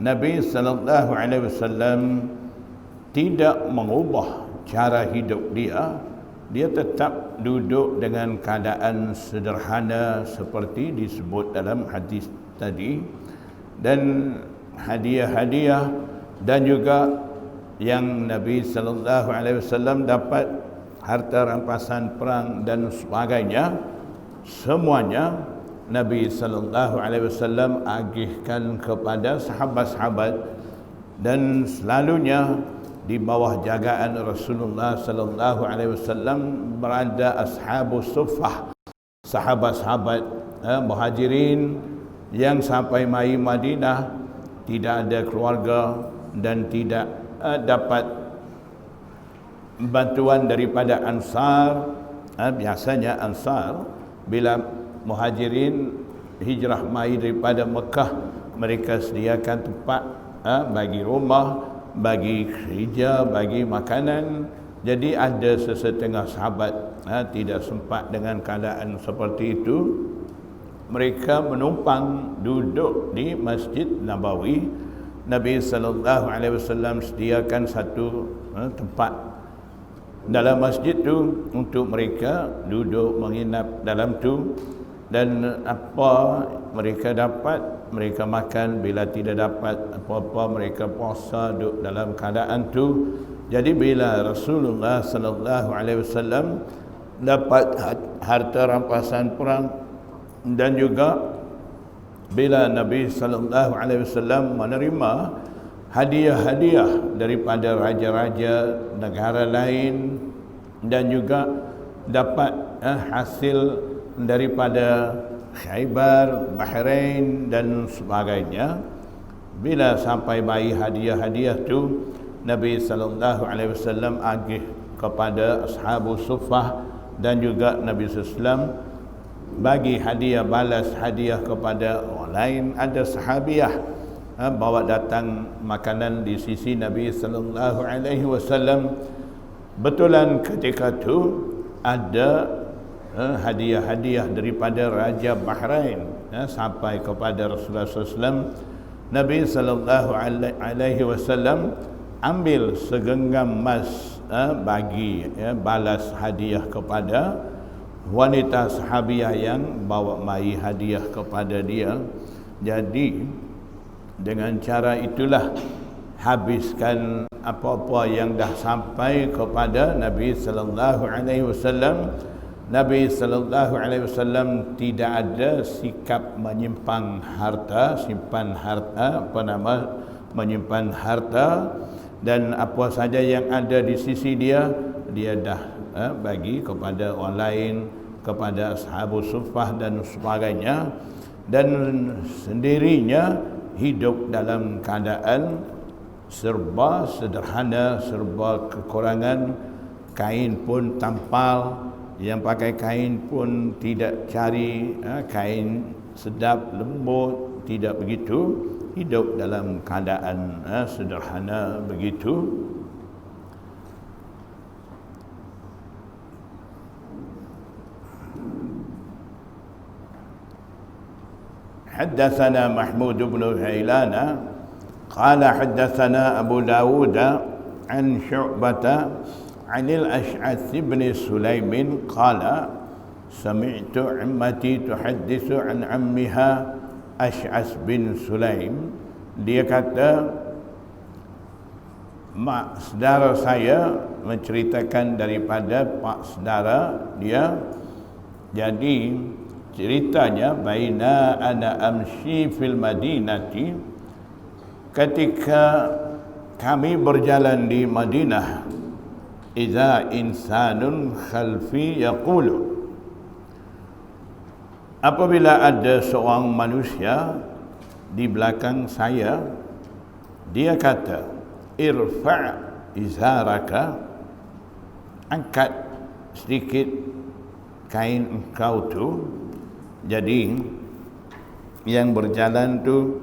Nabi sallallahu alaihi wasallam tidak mengubah cara hidup dia. Dia tetap duduk dengan keadaan sederhana seperti disebut dalam hadis tadi. Dan hadiah-hadiah dan juga yang Nabi sallallahu alaihi wasallam dapat, harta rampasan perang dan sebagainya, semuanya Nabi sallallahu alaihi wasallam agihkan kepada sahabat-sahabat, dan selalunya di bawah jagaan Rasulullah sallallahu alaihi wasallam berada ashabus suffah, sahabat-sahabat Muhajirin yang sampai mai Madinah tidak ada keluarga dan tidak dapat bantuan daripada Ansar. Biasanya Ansar bila Muhajirin hijrah mai daripada Mekah, mereka sediakan tempat bagi rumah, bagi kerja, bagi makanan. Jadi ada sesetengah sahabat tidak sempat dengan keadaan seperti itu. Mereka menumpang duduk di Masjid Nabawi. Nabi sallallahu alaihi wasallam sediakan satu tempat dalam masjid tu untuk mereka duduk menginap dalam tu, dan apa mereka dapat mereka makan, bila tidak dapat apa-apa mereka puasa duduk dalam keadaan tu. Jadi bila Rasulullah sallallahu alaihi wasallam dapat harta rampasan perang, dan juga bila Nabi sallallahu alaihi wasallam menerima hadiah-hadiah daripada raja-raja negara lain, dan juga dapat hasil daripada Khaybar, Bahrain dan sebagainya. Bila sampai bayi hadiah-hadiah tu, Nabi sallallahu alaihi wasallam agih kepada ashabus suffah, dan juga Nabi sallallahu alaihi wasallam bagi hadiah, balas hadiah kepada orang lain. Ada sahabiah bawa datang makanan di sisi Nabi sallallahu alaihi wasallam. Betulan ketika tu ada hadiah-hadiah daripada Raja Bahrain sampai kepada Rasulullah SAW. Nabi sallallahu alaihi wasallam ambil segenggam emas bagi balas hadiah kepada wanita sahabiah yang bawa mai hadiah kepada dia. Jadi dengan cara itulah habiskan apa-apa yang dah sampai kepada Nabi sallallahu alaihi wasallam. Nabi sallallahu alaihi wasallam tidak ada sikap menyimpang harta, menyimpan harta, dan apa saja yang ada di sisi dia, dia dah bagi kepada orang lain, kepada ashabus suffah dan sebagainya. Dan sendirinya hidup dalam keadaan serba sederhana, serba kekurangan. Kain pun tampal, yang pakai kain pun tidak cari kain sedap, lembut, tidak begitu. Hidup dalam keadaan sederhana begitu. حدثنا محمود بن غيلان قال حدثنا أبو داود عن شعبة عن الأشعث بن سليم قال سمعت عمتي تحدث عن عمها أشعث بن سليم. Dia kata mak saudara saya menceritakan daripada pak saudara dia. Jadi ceritanya, baina ana amshi fil madinati, ketika kami berjalan di Madinah, idza insanun khalfi yaqulu, apabila ada seorang manusia di belakang saya, dia kata, irfa' izaraka, angkat sedikit kain engkau tu. Jadi yang berjalan tu,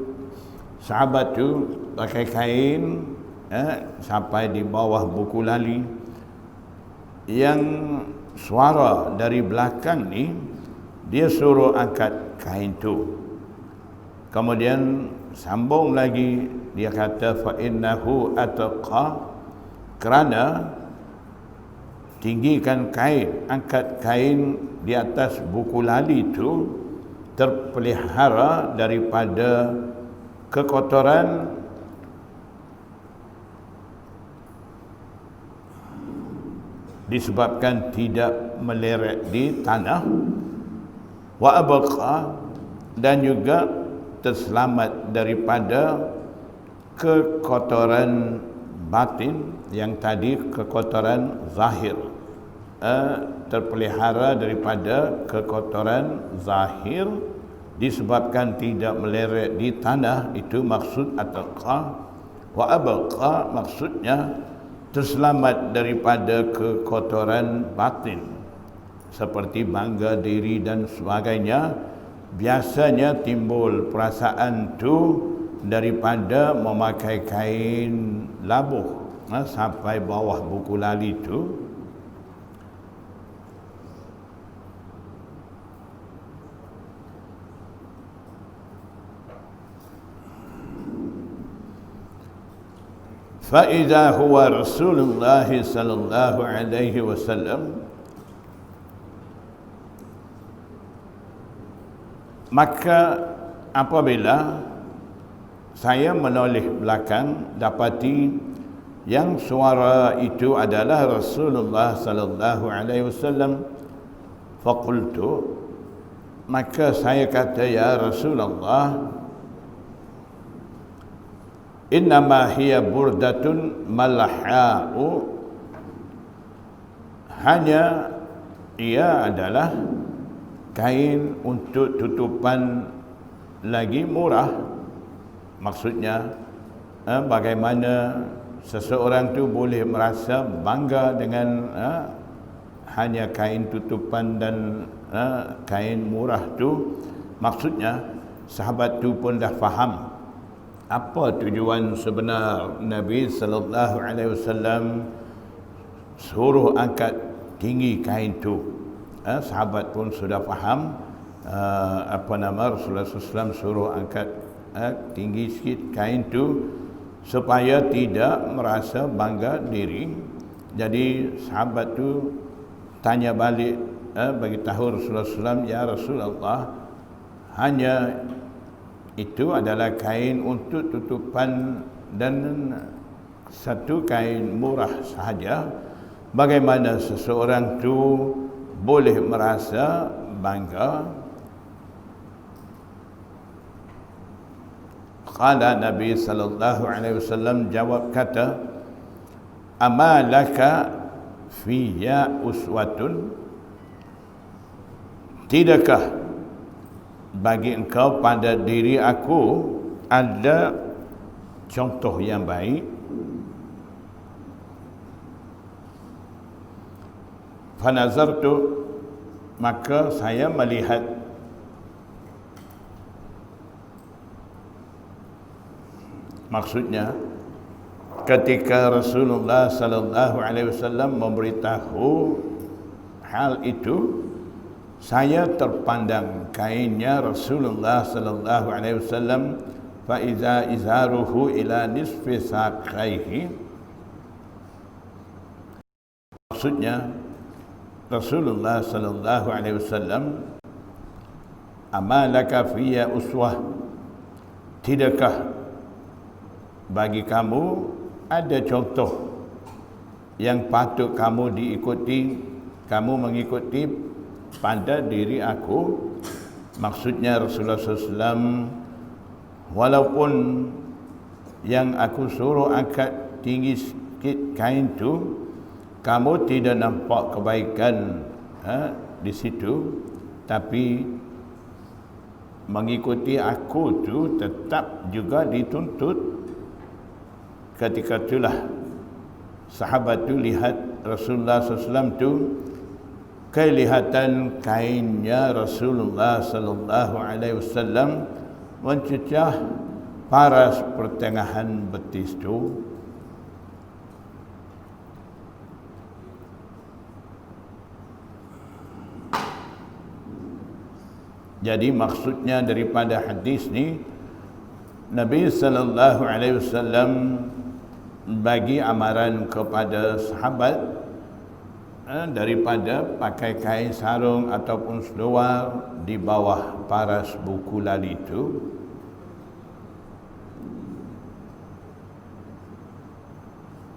sahabat tu pakai kain sampai di bawah buku lali. Yang suara dari belakang ni, dia suruh angkat kain tu. Kemudian sambung lagi, dia kata fa innahu ataqa, kerana tinggikan kain, angkat kain di atas buku lali itu terpelihara daripada kekotoran disebabkan tidak meleret di tanah, wa abqa, dan juga terselamat daripada kekotoran batin yang tadi kekotoran zahir, terpelihara daripada kekotoran zahir disebabkan tidak meleret di tanah, itu maksud ataqa. Wa abqa maksudnya terselamat daripada kekotoran batin seperti bangga diri dan sebagainya. Biasanya timbul perasaan tu daripada memakai kain labuh sampai bawah buku lali tu. فإذا هو رسول الله صلى الله عليه وسلم, maka apabila saya menoleh belakang dapati yang suara itu adalah Rasulullah sallallahu alaihi wasallam, faqultu, maka saya kata, ya Rasulullah, innama hiya burdatun malha'u, hanya ia adalah kain untuk tutupan lagi murah. Maksudnya bagaimana seseorang tu boleh merasa bangga dengan hanya kain tutupan dan kain murah tu. Maksudnya sahabat tu pun dah faham apa tujuan sebenar Nabi sallallahu alaihi wasallam suruh angkat tinggi kain tu. Sahabat pun sudah faham Rasulullah SAW suruh angkat tinggi sikit kain tu supaya tidak merasa bangga diri. Jadi sahabat tu tanya balik, bagi tahu Rasulullah SAW, ya Rasulullah, hanya itu adalah kain untuk tutupan dan satu kain murah sahaja. Bagaimana seseorang tu boleh merasa bangga? Qala Nabi sallallahu alaihi wasallam jawab kata, amalaka fiyya uswatun, tidakkah bagi engkau pada diri aku ada contoh yang baik? Fanazartu, maka saya melihat. Maksudnya ketika Rasulullah sallallahu alaihi wasallam memberitahu hal itu, saya terpandang kainnya Rasulullah sallallahu alaihi wasallam, fa iza izaruhu ila nisfi saqaihi. Maksudnya Rasulullah sallallahu alaihi wasallam, amalaka fiyya uswah, tidakkah bagi kamu ada contoh yang patut kamu diikuti, kamu mengikuti pada diri aku? Maksudnya Rasulullah SAW, walaupun yang aku suruh angkat tinggi sikit kain tu, kamu tidak nampak kebaikan di situ, tapi mengikuti aku tu tetap juga dituntut. Ketika itulah sahabat tu lihat Rasulullah SAW tu, kelihatan kainnya Rasulullah sallallahu alaihi wasallam mencecah paras pertengahan betis tu. Jadi maksudnya daripada hadis ni, Nabi sallallahu alaihi wasallam bagi amaran kepada sahabat daripada pakai kain sarung ataupun seluar di bawah paras buku lali itu.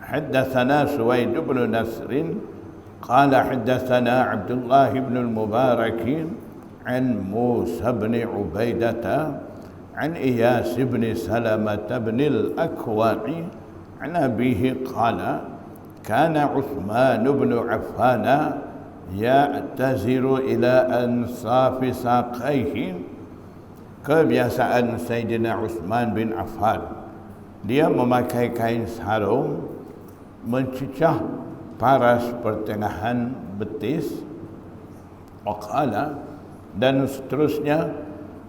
Haddatsana Suwaid bin Nasr qala haddatsana Abdullah bin al-Mubarak an Musa bin Ubaidah an Iyas bin Salamah bin al-Akwa' عن أبيه قال كان عثمان بن عفان يعتذر إلى أنصاف ساقيه kebiasaan Sayyidina Uthman bin Affan, dia memakai kain sarung mencecah paras pertengahan betis. Waqala, dan seterusnya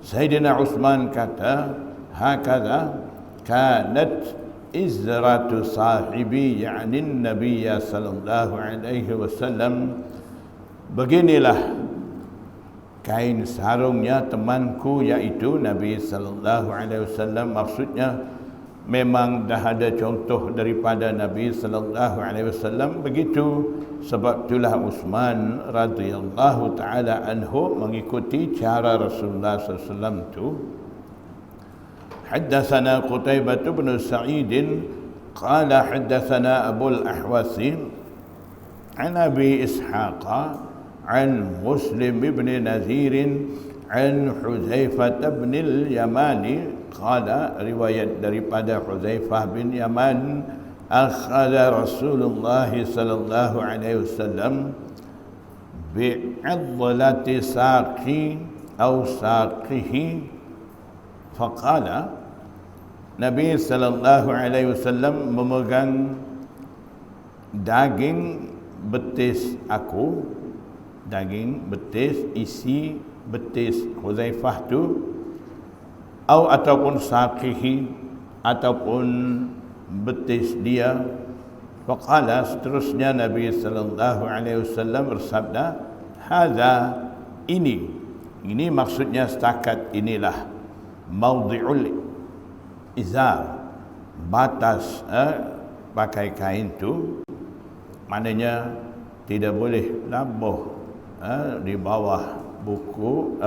Sayyidina Uthman kata, hakadha kanat izratu sahibi, yakni Nabi sallallahu alaihi wasallam, beginilah kain sarungnya temanku, iaitu Nabi sallallahu alaihi wasallam. Maksudnya memang dah ada contoh daripada Nabi sallallahu alaihi wasallam begitu. Sebab itulah Uthman radhiyallahu taala anhu mengikuti cara Rasulullah sallallahu alaihi wasallam tu. Haddatsana Qutaibah bin Sa'id qala haddatsana Abu al-Ahwas an Abi Ishaq an Muslim ibn Nazir an Hudzaifah bin al-Yamani qala, riwayat daripada Hudzaifah bin Yaman, akhadha Rasulullah sallallahu alaihi wasallam bi'adlati saqi atau saqihi faqala, Nabi sallallahu alaihi wasallam memegang daging betis aku, daging betis, isi betis Hudzaifah tu, ataupun saqihi, ataupun betis dia. Faqala, seterusnya Nabi sallallahu alaihi wasallam bersabda, hadza, ini maksudnya setakat inilah, maudhi'ul izar, batas pakai kain tu, maknanya tidak boleh labuh di bawah buku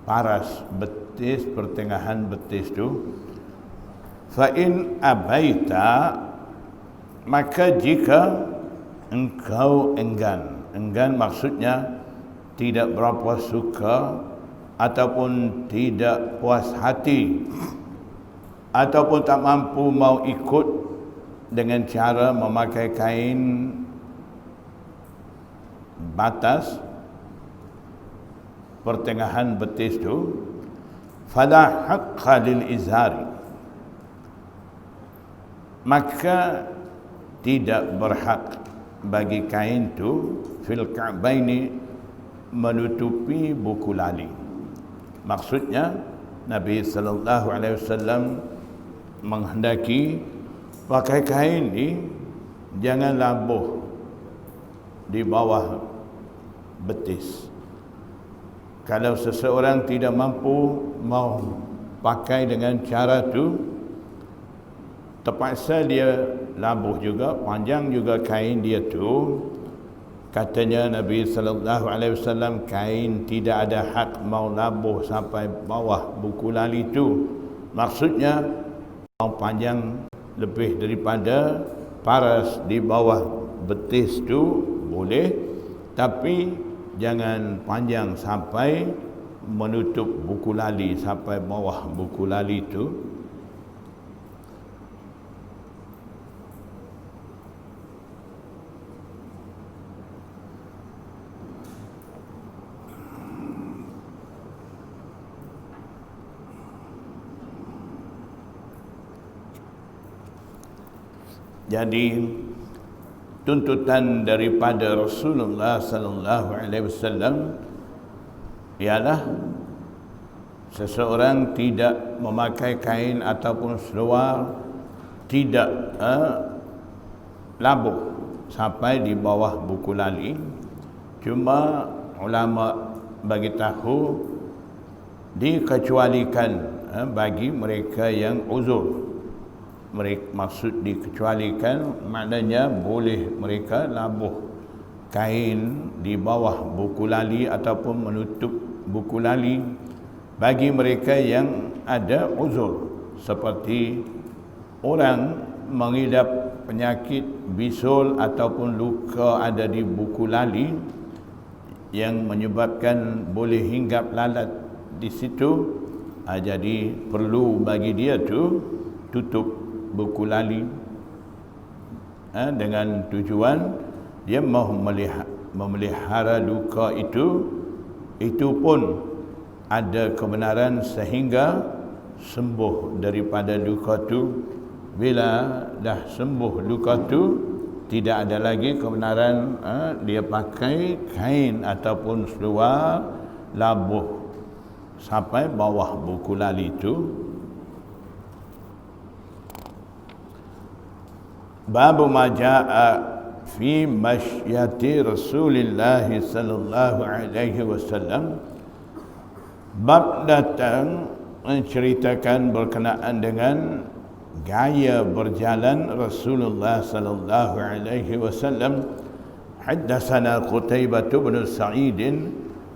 paras betis, pertengahan betis tu. Fa in abaita, maka jika engkau enggan maksudnya tidak berapa suka ataupun tidak puas hati ataupun tak mampu mau ikut dengan cara memakai kain batas pertengahan betis tu, fala haqqa lil izari, maka tidak berhak bagi kain tu fil ka'baini, menutupi buku lali. Maksudnya Nabi sallallahu alaihi wasallam menghendaki pakai kain ni jangan labuh di bawah betis. Kalau seseorang tidak mampu mau pakai dengan cara tu, terpaksa dia labuh juga, panjang juga kain dia tu. Katanya Nabi sallallahu alaihi wasallam, kain tidak ada hak mau labuh sampai bawah buku lali tu. Maksudnya mau panjang lebih daripada paras di bawah betis tu boleh, tapi jangan panjang sampai menutup buku lali, sampai bawah buku lali tu. Jadi tuntutan daripada Rasulullah sallallahu alaihi wasallam ialah seseorang tidak memakai kain ataupun seluar tidak labuh sampai di bawah buku lali. Cuma ulama bagi tahu dikecualikan bagi mereka yang uzur. Mereka maksud dikecualikan, maknanya boleh mereka labuh kain di bawah buku lali ataupun menutup buku lali bagi mereka yang ada uzur, seperti orang mengidap penyakit bisul ataupun luka ada di buku lali yang menyebabkan boleh hinggap lalat di situ. Jadi perlu bagi dia tu tutup buku lali dengan tujuan dia mahu memelihara luka itu itu pun ada kebenaran sehingga sembuh daripada luka tu. Bila dah sembuh luka tu, tidak ada lagi kebenaran dia pakai kain ataupun seluar labuh sampai bawah buku lali tu. Babu ma jaa fi mashyati Rasulillah sallallahu alaihi wasallam. Bab datang menceritakan berkenaan dengan gaya berjalan Rasulullah sallallahu alaihi wasallam. Haddatsana Qutaibah bin Sa'id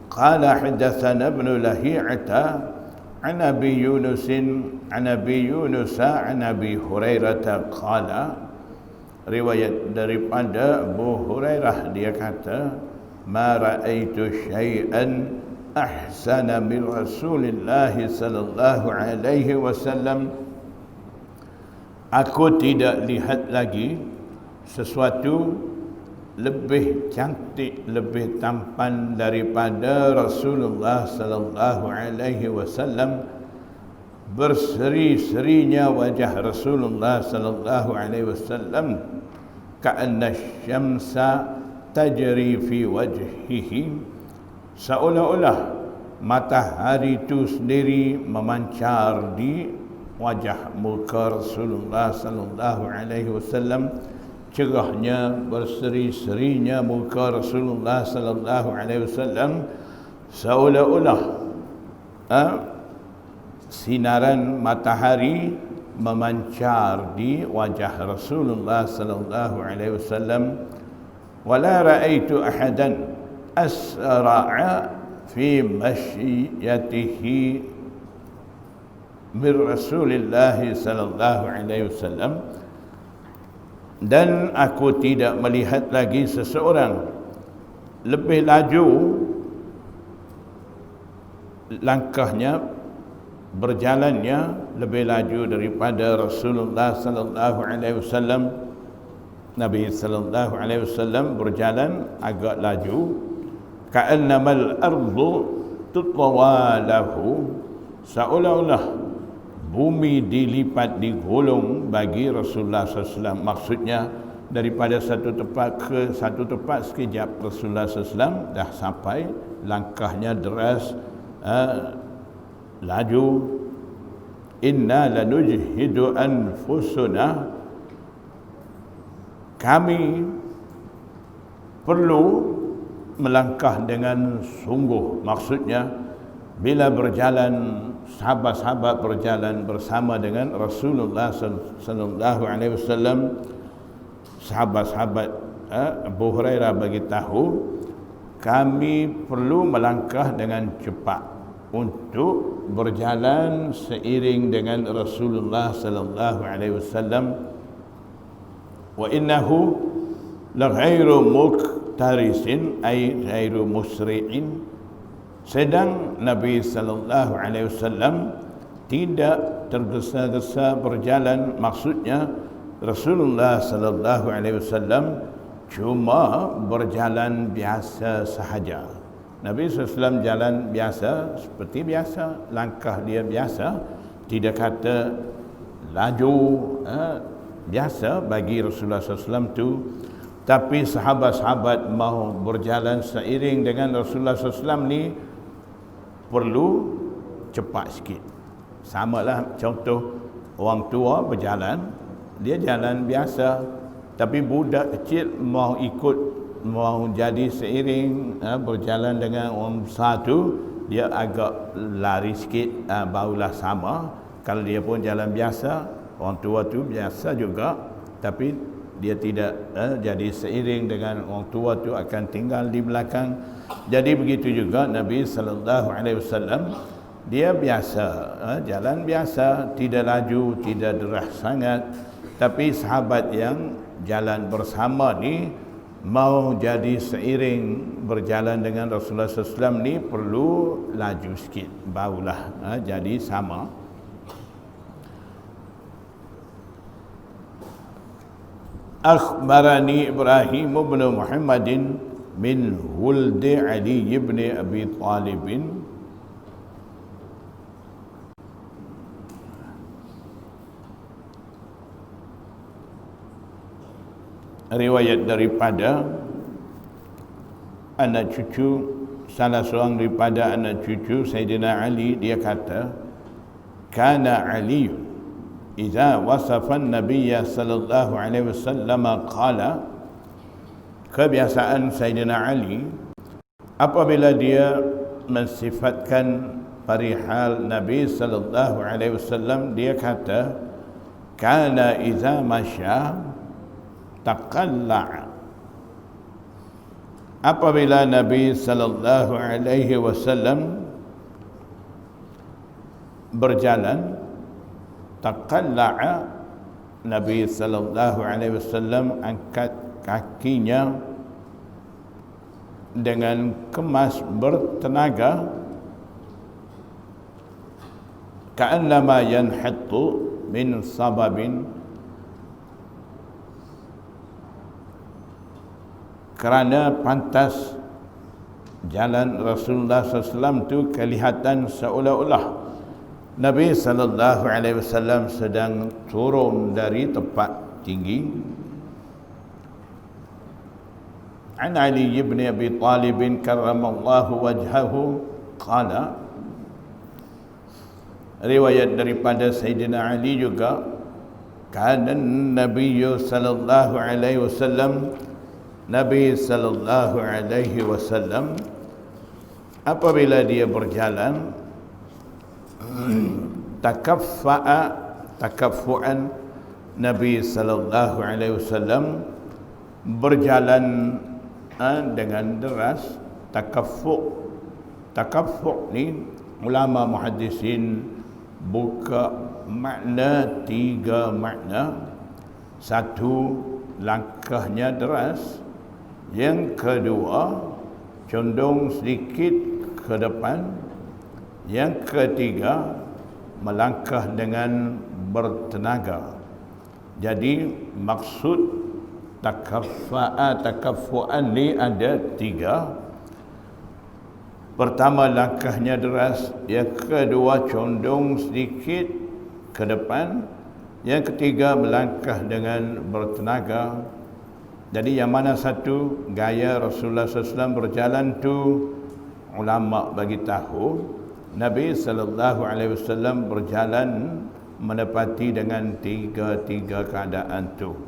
qala haddatsana ibn Lahiyata an Abi Yunus an Abi Hurairah qala, riwayat daripada Abu Hurairah, dia kata, ma ra'aitu syai'an ahsana min Rasulillah sallallahu alaihi wasallam. Aku tidak lihat lagi sesuatu lebih cantik, lebih tampan daripada Rasulullah sallallahu alaihi wasallam. Berseri-serinya wajah Rasulullah sallallahu alaihi wasallam, ka'anna syamsa tajri fi wajhihi, seolah-olah matahari itu sendiri memancar di wajah muka Rasulullah sallallahu alaihi wasallam. Cerahnya, berseri-serinya muka Rasulullah sallallahu alaihi wasallam, seolah-olah sinaran matahari memancar di wajah Rasulullah sallallahu alaihi wasallam. Wala ra'aitu ahadan asra'a fi mashyatihi min Rasulillah sallallahu alaihi wasallam, dan aku tidak melihat lagi seseorang lebih laju langkahnya, berjalannya lebih laju daripada Rasulullah sallallahu alaihi wasallam. Nabi sallallahu alaihi wasallam berjalan agak laju, ka'annamal ardu tutwalahu, seolah-olah bumi dilipat, digulung bagi Rasulullah sallallahu alaihi wasallam. Maksudnya daripada satu tempat ke satu tempat sekejap Rasulullah sallallahu alaihi wasallam dah sampai, langkahnya deras, laju. Inna lanujhidu anfusuna, kami perlu melangkah dengan sungguh. Maksudnya bila berjalan, sahabat-sahabat berjalan bersama dengan Rasulullah sallallahu alaihi wasallam, sahabat-sahabat Abu Hurairah bagi tahu, kami perlu melangkah dengan cepat untuk berjalan seiring dengan Rasulullah sallallahu alaihi wasallam. Wa innahu la ghairu muktarisin ay ghairu musri'in, sedang Nabi sallallahu alaihi wasallam tidak tergesa-gesa berjalan. Maksudnya Rasulullah sallallahu alaihi wasallam cuma berjalan biasa sahaja. Nabi SAW jalan biasa, seperti biasa, langkah dia biasa, tidak kata laju, biasa bagi Rasulullah SAW tu. Tapi sahabat-sahabat mau berjalan seiring dengan Rasulullah SAW ni perlu cepat sikit. Samalah contoh orang tua berjalan, dia jalan biasa, tapi budak kecil mau ikut, mau jadi seiring berjalan dengan orang besar tu, dia agak lari sikit, barulah sama. Kalau dia pun jalan biasa, orang tua tu biasa juga, tapi dia tidak jadi seiring dengan orang tua tu, akan tinggal di belakang. Jadi begitu juga Nabi sallallahu alaihi wasallam, dia biasa jalan biasa, tidak laju, tidak deras sangat. Tapi sahabat yang jalan bersama ni mau jadi seiring berjalan dengan Rasulullah SAW ni perlu laju sikit, barulah jadi sama. Akhbarani Ibrahim bin Muhammadin min wuldi Ali ibn Abi Talib. Riwayat daripada anak cucu, salah seorang daripada anak cucu Sayyidina Ali, dia kata, kana Ali idza wasafa an-nabiy sallallahu alaihi wasallam qala, kebiasaan Sayyidina Ali apabila dia mensifatkan perihal Nabi sallallahu alaihi wasallam, dia kata, kana idza masya taqalla'. Apabila Nabi sallallahu alaihi wasallam berjalan, taqalla'a, Nabi sallallahu alaihi wasallam angkat kakinya dengan kemas bertenaga, ka'annama yanhattu min sababin, kerana pantas jalan Rasulullah SAW itu kelihatan seolah-olah Nabi sallallahu alaihi wasallam sedang turun dari tempat tinggi. An Ali ibn Abi Talib karramallahu wajhahu qala, riwayat daripada Sayyidina Ali juga, kana Nabi sallallahu alaihi wasallam, Nabi sallallahu alaihi wasallam apabila dia berjalan, takaffu'an, Nabi sallallahu alaihi wasallam berjalan dengan deras. Takaffu' ni ulama muhaddisin buka makna 3 makna. Satu, langkahnya deras. Yang kedua, condong sedikit ke depan. Yang ketiga, melangkah dengan bertenaga. Jadi maksud takaffu'an ni ada 3. Pertama, langkahnya deras. Yang kedua, condong sedikit ke depan. Yang ketiga, melangkah dengan bertenaga. Jadi yang mana satu gaya Rasulullah SAW berjalan tu, ulama bagi tahu Nabi sallallahu alaihi wasallam berjalan menepati dengan tiga keadaan tu.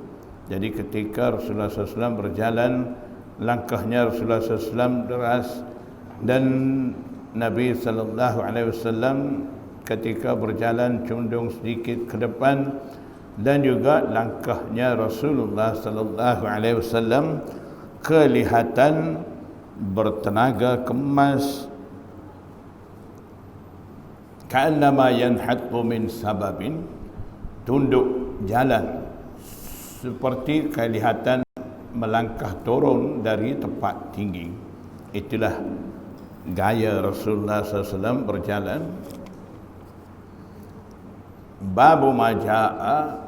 Jadi ketika Rasulullah SAW berjalan, langkahnya Rasulullah SAW deras, dan Nabi sallallahu alaihi wasallam ketika berjalan condong sedikit ke depan, dan juga langkahnya Rasulullah sallallahu alaihi wasallam kelihatan bertenaga, kemas, ka'annama yanhattu min sababin, tunduk jalan seperti kelihatan melangkah turun dari tempat tinggi. Itulah gaya Rasulullah SAW berjalan. Babu maja'a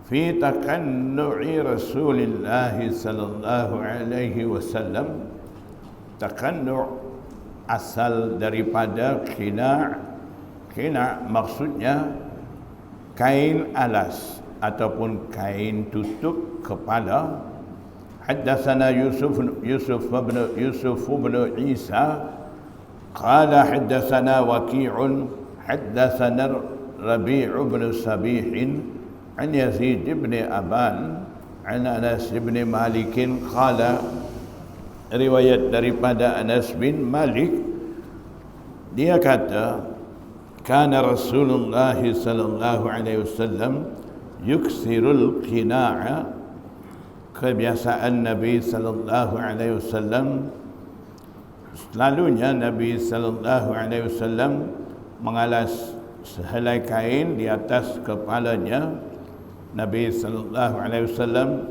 fi takannu'i Rasulillah sallallahu alaihi wasallam. Takannu' asal daripada qina'. Qina' maksudnya kain alas ataupun kain tutup kepala. Haddatsana Yusuf bin Isa qala haddatsana Waqi'un haddatsana Rabi' bin Sabih an Yazid bin Aban an Anas bin Malik qala, riwayat daripada Anas bin Malik, dia kata, kana Rasulullah sallallahu alaihi wasallam yuksirul qina'a, kebiasaan Nabi sallallahu alaihi wasallam, selalunya Nabi sallallahu alaihi wasallam mengalas sehelai kain di atas kepalanya. Nabi sallallahu alaihi wasallam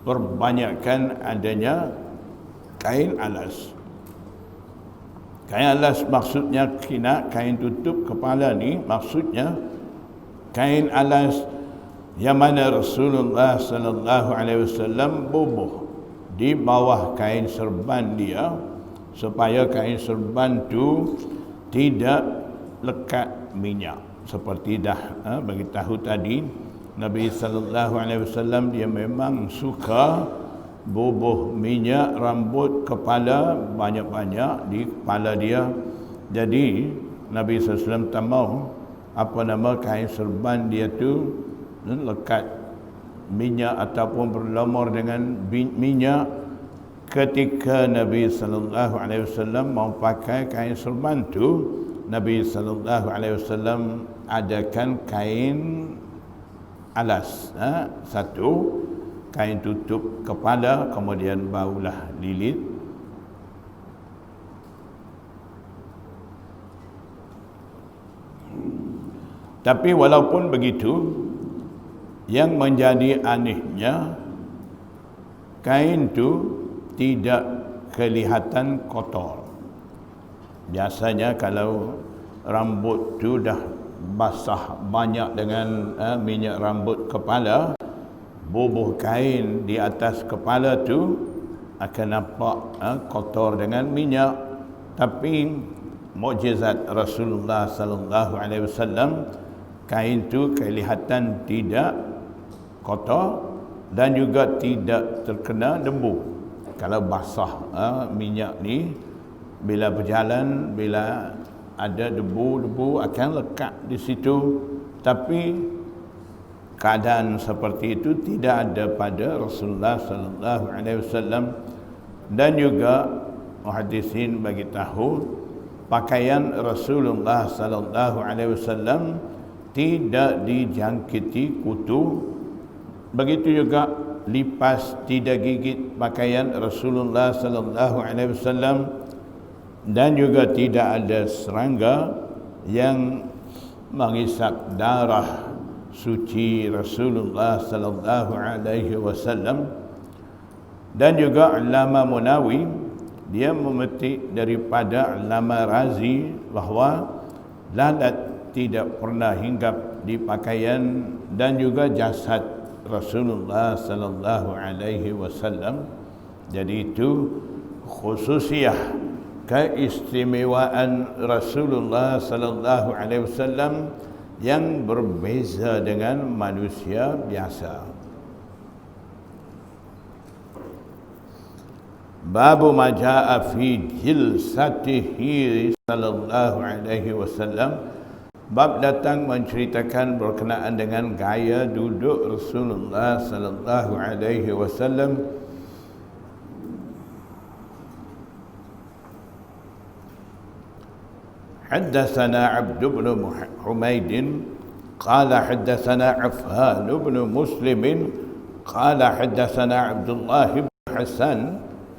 perbanyakkan adanya kain alas. Kain alas maksudnya qina', kain tutup kepala ni maksudnya kain alas yang mana Rasulullah sallallahu alaihi wasallam bubuh di bawah kain serban dia, supaya kain serban tu tidak lekat minyak. Seperti dah bagi tahu tadi, Nabi sallallahu alaihi wasallam dia memang suka bubuh minyak rambut kepala banyak-banyak di kepala dia. Jadi Nabi sallallahu alaihi wasallam tak mau kain serban dia tu lekat minyak ataupun berlumur dengan minyak. Ketika Nabi sallallahu alaihi wasallam mau pakai kain serban tu, Nabi sallallahu alaihi wasallam adakan kain alas, satu kain tutup kepala, kemudian barulah lilit. Tapi walaupun begitu, yang menjadi anehnya, kain tu tidak kelihatan kotor. Biasanya kalau rambut tu dah basah banyak dengan minyak rambut kepala, bubuh kain di atas kepala tu akan nampak kotor dengan minyak. Tapi mukjizat Rasulullah sallallahu alaihi wasallam, kain tu kelihatan tidak kotor dan juga tidak terkena debu. Kalau basah minyak ni, bila berjalan, bila ada debu-debu akan lekat di situ. Tapi keadaan seperti itu tidak ada pada Rasulullah sallallahu alaihi wasallam. Dan juga muhaddisin bagi tahu, pakaian Rasulullah sallallahu alaihi wasallam tidak dijangkiti kutu. Begitu juga lipas tidak gigit pakaian Rasulullah sallallahu alaihi wasallam, dan juga tidak ada serangga yang menghisap darah suci Rasulullah sallallahu alaihi wasallam. Dan juga Allama Munawi dia memetik daripada Allama Razi bahawa lalat tidak pernah hinggap di pakaian dan juga jasad Rasulullah sallallahu alaihi wasallam. Jadi itu khususiyah, keistimewaan Rasulullah sallallahu alaihi wasallam yang berbeza dengan manusia biasa. Babu ma jaa fi jilsatihi sallallahu alaihi wasallam. Bab datang menceritakan berkenaan dengan gaya duduk Rasulullah sallallahu alaihi wasallam. حدثنا عبد بن حميد قال حدثنا عفان بن مسلم قال حدثنا عبد الله بن حسن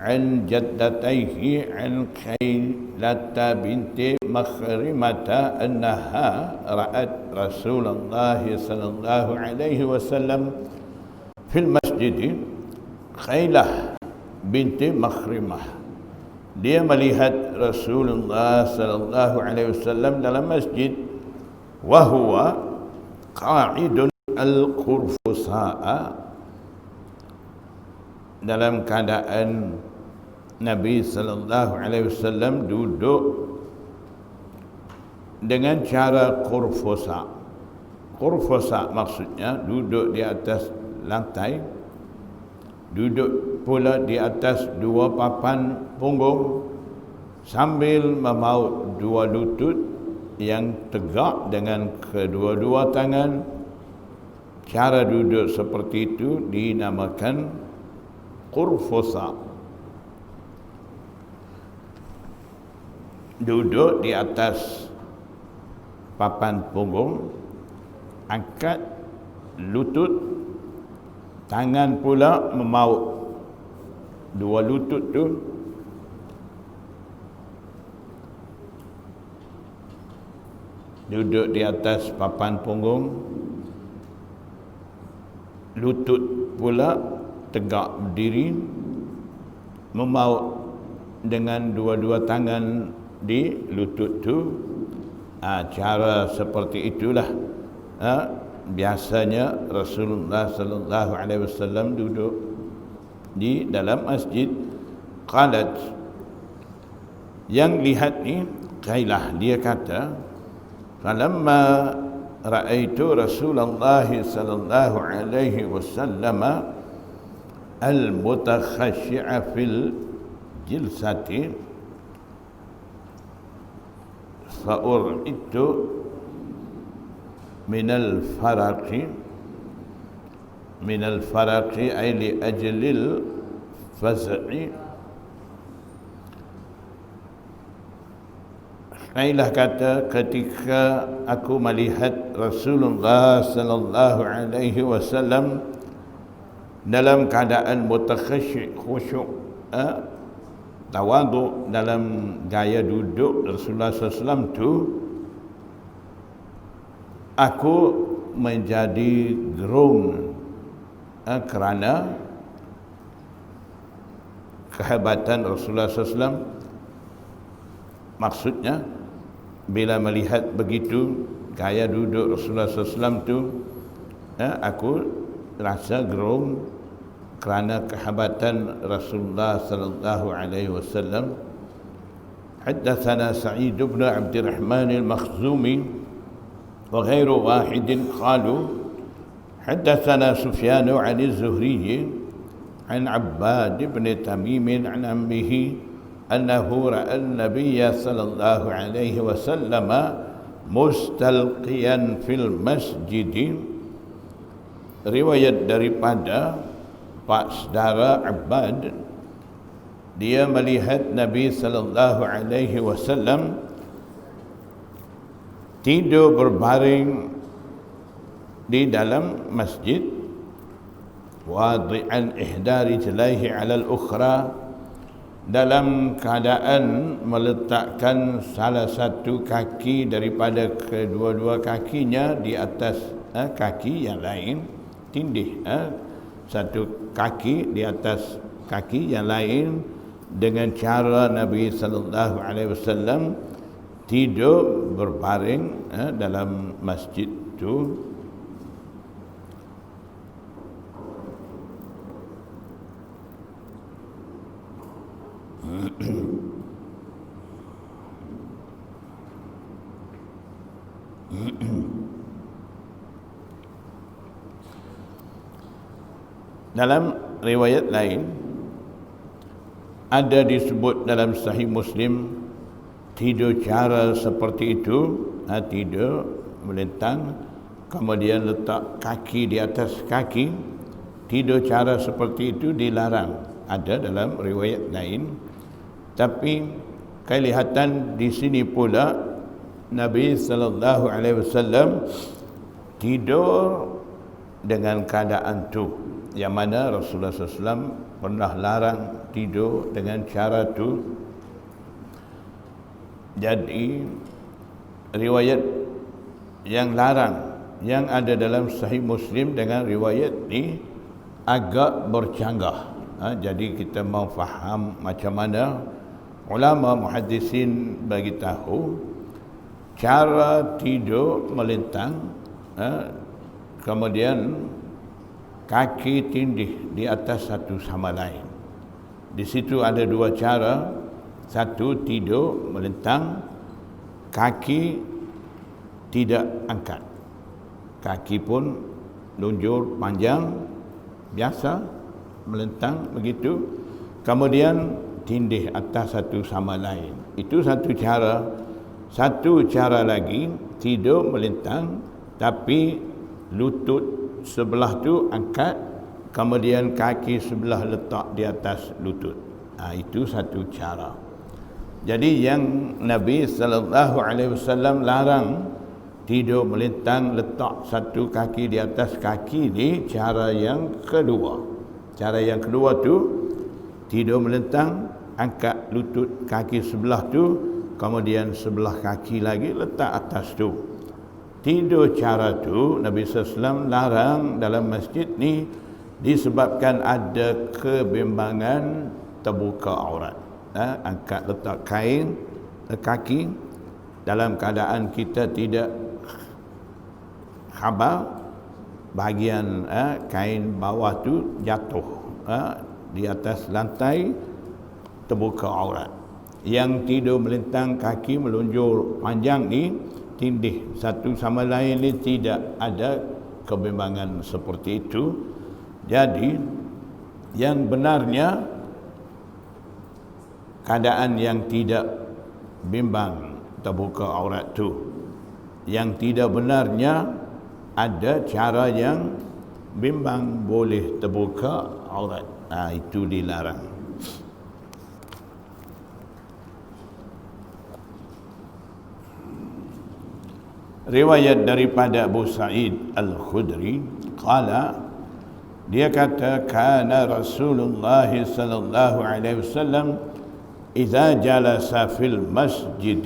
عن جدتيه عن خيلة بنت مخرمة أنها رأت رسول الله صلى الله عليه وسلم في المسجد. خيلة بنت مخرمة, dia melihat Rasulullah sallallahu alaihi wasallam dalam masjid, wa huwa qa'idun al-qurfusa'a, dalam keadaan Nabi sallallahu alaihi wasallam duduk dengan cara qurfusa. Qurfusa maksudnya duduk di atas lantai, duduk pula di atas dua papan punggung sambil memaut dua lutut yang tegak dengan kedua-dua tangan. Cara duduk seperti itu dinamakan qurfusa. Duduk di atas papan punggung, angkat lutut, tangan pula memaut dua lutut tu. Duduk di atas papan punggung, lutut pula tegak berdiri, memaut dengan dua-dua tangan di lutut tu. Cara seperti itulah biasanya Rasulullah sallallahu alaihi wasallam duduk. di dalam masjid. Qalat, yang lihat ni Kailah, dia kata, falamma ra'aitu Rasulullah sallallahu alaihi wasallam al-mutakhashshi'a fil jilsati fa'ur'idtu minal faraqi ay li ajlil faz'i. Kailah kata, ketika aku melihat Rasulullah sallallahu alaihi wasallam dalam keadaan mutakhashyi', khusyuk, tawaduk dalam gaya duduk Rasulullah SAW tu, aku menjadi gerung kerana kehebatan Rasulullah SAW. Maksudnya, bila melihat begitu gaya duduk Rasulullah SAW tu, aku rasa gerung kerana kehebatan Rasulullah sallallahu alaihi wasallam. Haddatsana Sa'id bin Abdurrahman al-Makhzumi wa ghairu wahidin qalu haddatsana Sufyan 'an az-Zuhri 'an Abbad bin Tamim 'an ammihi annahu ra'a an-nabiy sallallahu alaihi wasallam mustalqiyan fil masjid. Riwayat daripada Pak Saudara Abbad, dia melihat Nabi sallallahu alaihi wasallam tidur berbaring di dalam masjid, wadi'an ihda rijlaihi 'ala al-ukhra, dalam keadaan meletakkan salah satu kaki daripada kedua-dua kakinya di atas kaki yang lain, tindih satu kaki di atas kaki yang lain, dengan cara Nabi sallallahu alaihi wasallam tidur berbaring dalam masjid itu. Dalam riwayat lain ada disebut dalam Sahih Muslim, tidur cara seperti itu, tidur melintang, kemudian letak kaki di atas kaki, tidur cara seperti itu dilarang. Ada dalam riwayat lain. Tapi kelihatan di sini pula Nabi sallallahu alaihi wasallam tidur dengan keadaan tu, yang mana Rasulullah SAW pernah larang tidur dengan cara tu. Jadi riwayat yang larang yang ada dalam Sahih Muslim dengan riwayat ni agak bercanggah. Jadi kita mau faham macam mana, ulama muhaddisin bagi tahu cara tidur melintang, kemudian kaki tindih di atas satu sama lain. Di situ ada dua cara. Satu, tidur melintang, kaki tidak angkat, kaki pun lunjur panjang biasa melintang begitu, kemudian tindih atas satu sama lain. Itu satu cara. Satu cara lagi, tidur melintang tapi lutut sebelah tu angkat, kemudian kaki sebelah letak di atas lutut. Itu satu cara. Jadi yang Nabi sallallahu alaihi wasallam larang tidur melintang letak satu kaki di atas kaki ni cara yang kedua. Cara yang kedua tu tidur melintang, angkat lutut kaki sebelah tu, kemudian sebelah kaki lagi letak atas tu. Tidur cara tu Nabi SAW larang dalam masjid ni disebabkan ada kebimbangan terbuka aurat. Angkat letak kain kaki dalam keadaan kita tidak khabar, bahagian kain bawah tu jatuh di atas lantai terbuka aurat. Yang tidur melintang kaki melunjur panjang ni tindih satu sama lain ni, tidak ada kebimbangan seperti itu. Jadi yang benarnya keadaan yang tidak bimbang terbuka aurat tu. Yang tidak benarnya ada cara yang bimbang boleh terbuka aurat. Itu dilarang. Riwayat daripada Abu Sa'id Al-Khudri qala, dia kata, kana Rasulullah sallallahu alaihi wasallam idza jalasa fil masjid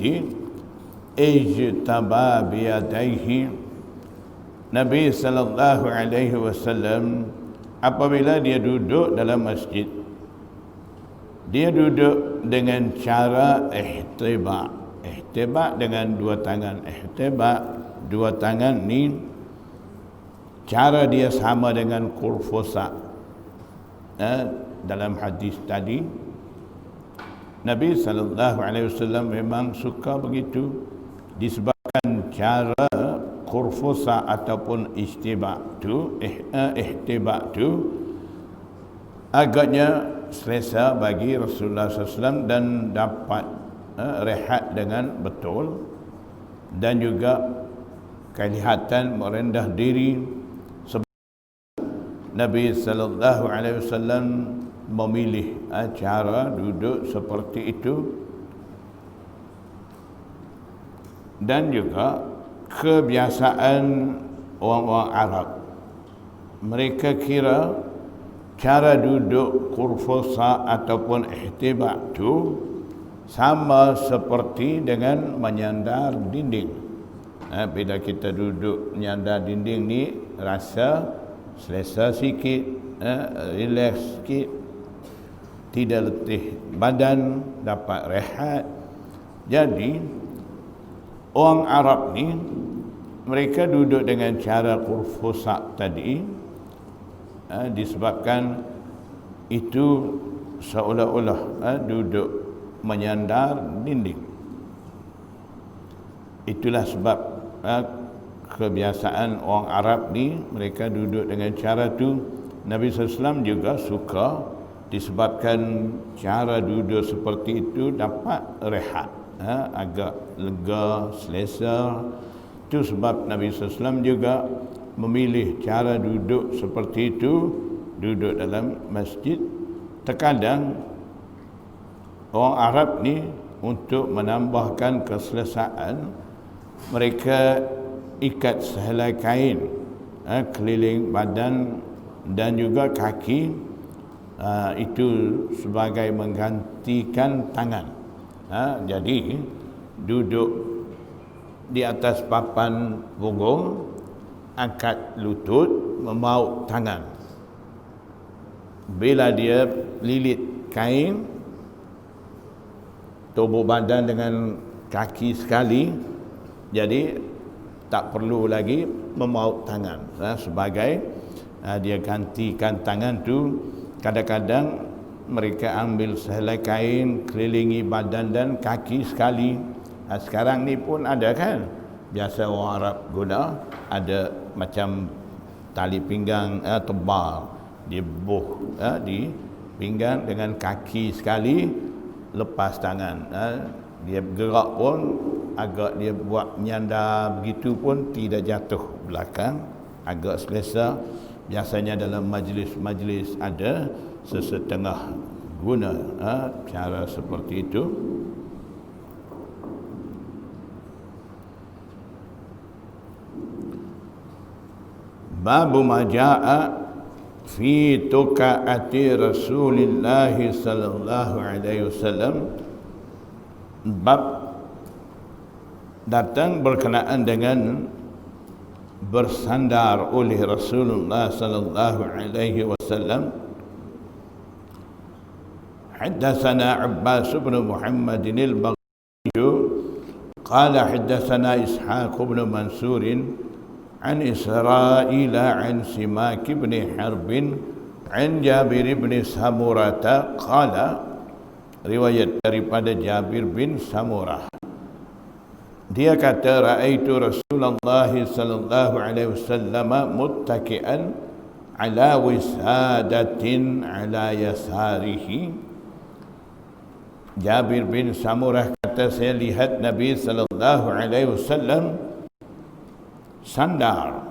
ijtaba bi yadayhi. Nabi sallallahu alaihi wasallam apabila dia duduk dalam masjid, dia duduk dengan cara ihtiba. Ihtiba dengan dua tangan. Ihtiba, dua tangan ni cara dia sama dengan kurfusa. Dalam hadis tadi Nabi sallallahu alaihi wasallam memang suka begitu, disebabkan cara kurfusa ataupun ihtiba tu agaknya selesa bagi Rasulullah SAW dan dapat rehat dengan betul, dan juga kelihatan merendah diri. Sebab Nabi sallallahu alaihi wasallam memilih cara duduk seperti itu, dan juga kebiasaan orang-orang Arab. Mereka kira cara duduk kurfusa ataupun ihtiba itu sama seperti dengan menyandar dinding. Bila kita duduk menyandar dinding ni rasa selesa sikit, relax sikit, tidak letih badan, dapat rehat. Jadi orang Arab ni mereka duduk dengan cara kurfusa tadi, disebabkan itu seolah-olah duduk menyandar dinding. Itulah sebab kebiasaan orang Arab ni mereka duduk dengan cara tu. Nabi SAW juga suka, disebabkan cara duduk seperti itu dapat rehat, agak lega, selesa. Itu sebab Nabi SAW juga memilih cara duduk seperti itu, duduk dalam masjid. Terkadang orang Arab ni untuk menambahkan keselesaan, mereka ikat sehelai kain keliling badan dan juga kaki, itu sebagai menggantikan tangan. Jadi duduk di atas papan punggung, angkat lutut, memaut tangan. Bila dia lilit kain, tubuh badan dengan kaki sekali, jadi tak perlu lagi memaut tangan. Sebagai dia gantikan tangan tu. Kadang-kadang mereka ambil sehelai kain kelilingi badan dan kaki sekali. Sekarang ni pun ada kan, biasa orang Arab guna, ada macam tali pinggang tebal, dia buh di pinggang dengan kaki sekali, lepas tangan. Dia gerak pun agak dia buat menyandar begitu pun tidak jatuh belakang, agak selesa. Biasanya dalam majlis-majlis ada sesetengah guna cara seperti itu. Babu ma jaa fi tukaati Rasulillah sallallahu alaihi wasallam. Bab datang berkenaan dengan bersandar oleh Rasulullah sallallahu alaihi wasallam. Haddatsana Abbas bin Muhammad al-Baghdadi qala haddatsana Ishaq bin Mansur an Israil an Simak bin Harb An Jabir bin Samurata qala, riwayat daripada Jabir bin Samurah, dia kata, raaitu Rasulullah sallallahu alaihi wasallam muttaki'an ala wisadatin ala yasarihi. Jabir bin Samurah kata, saya lihat Nabi sallallahu alaihi wasallam sandar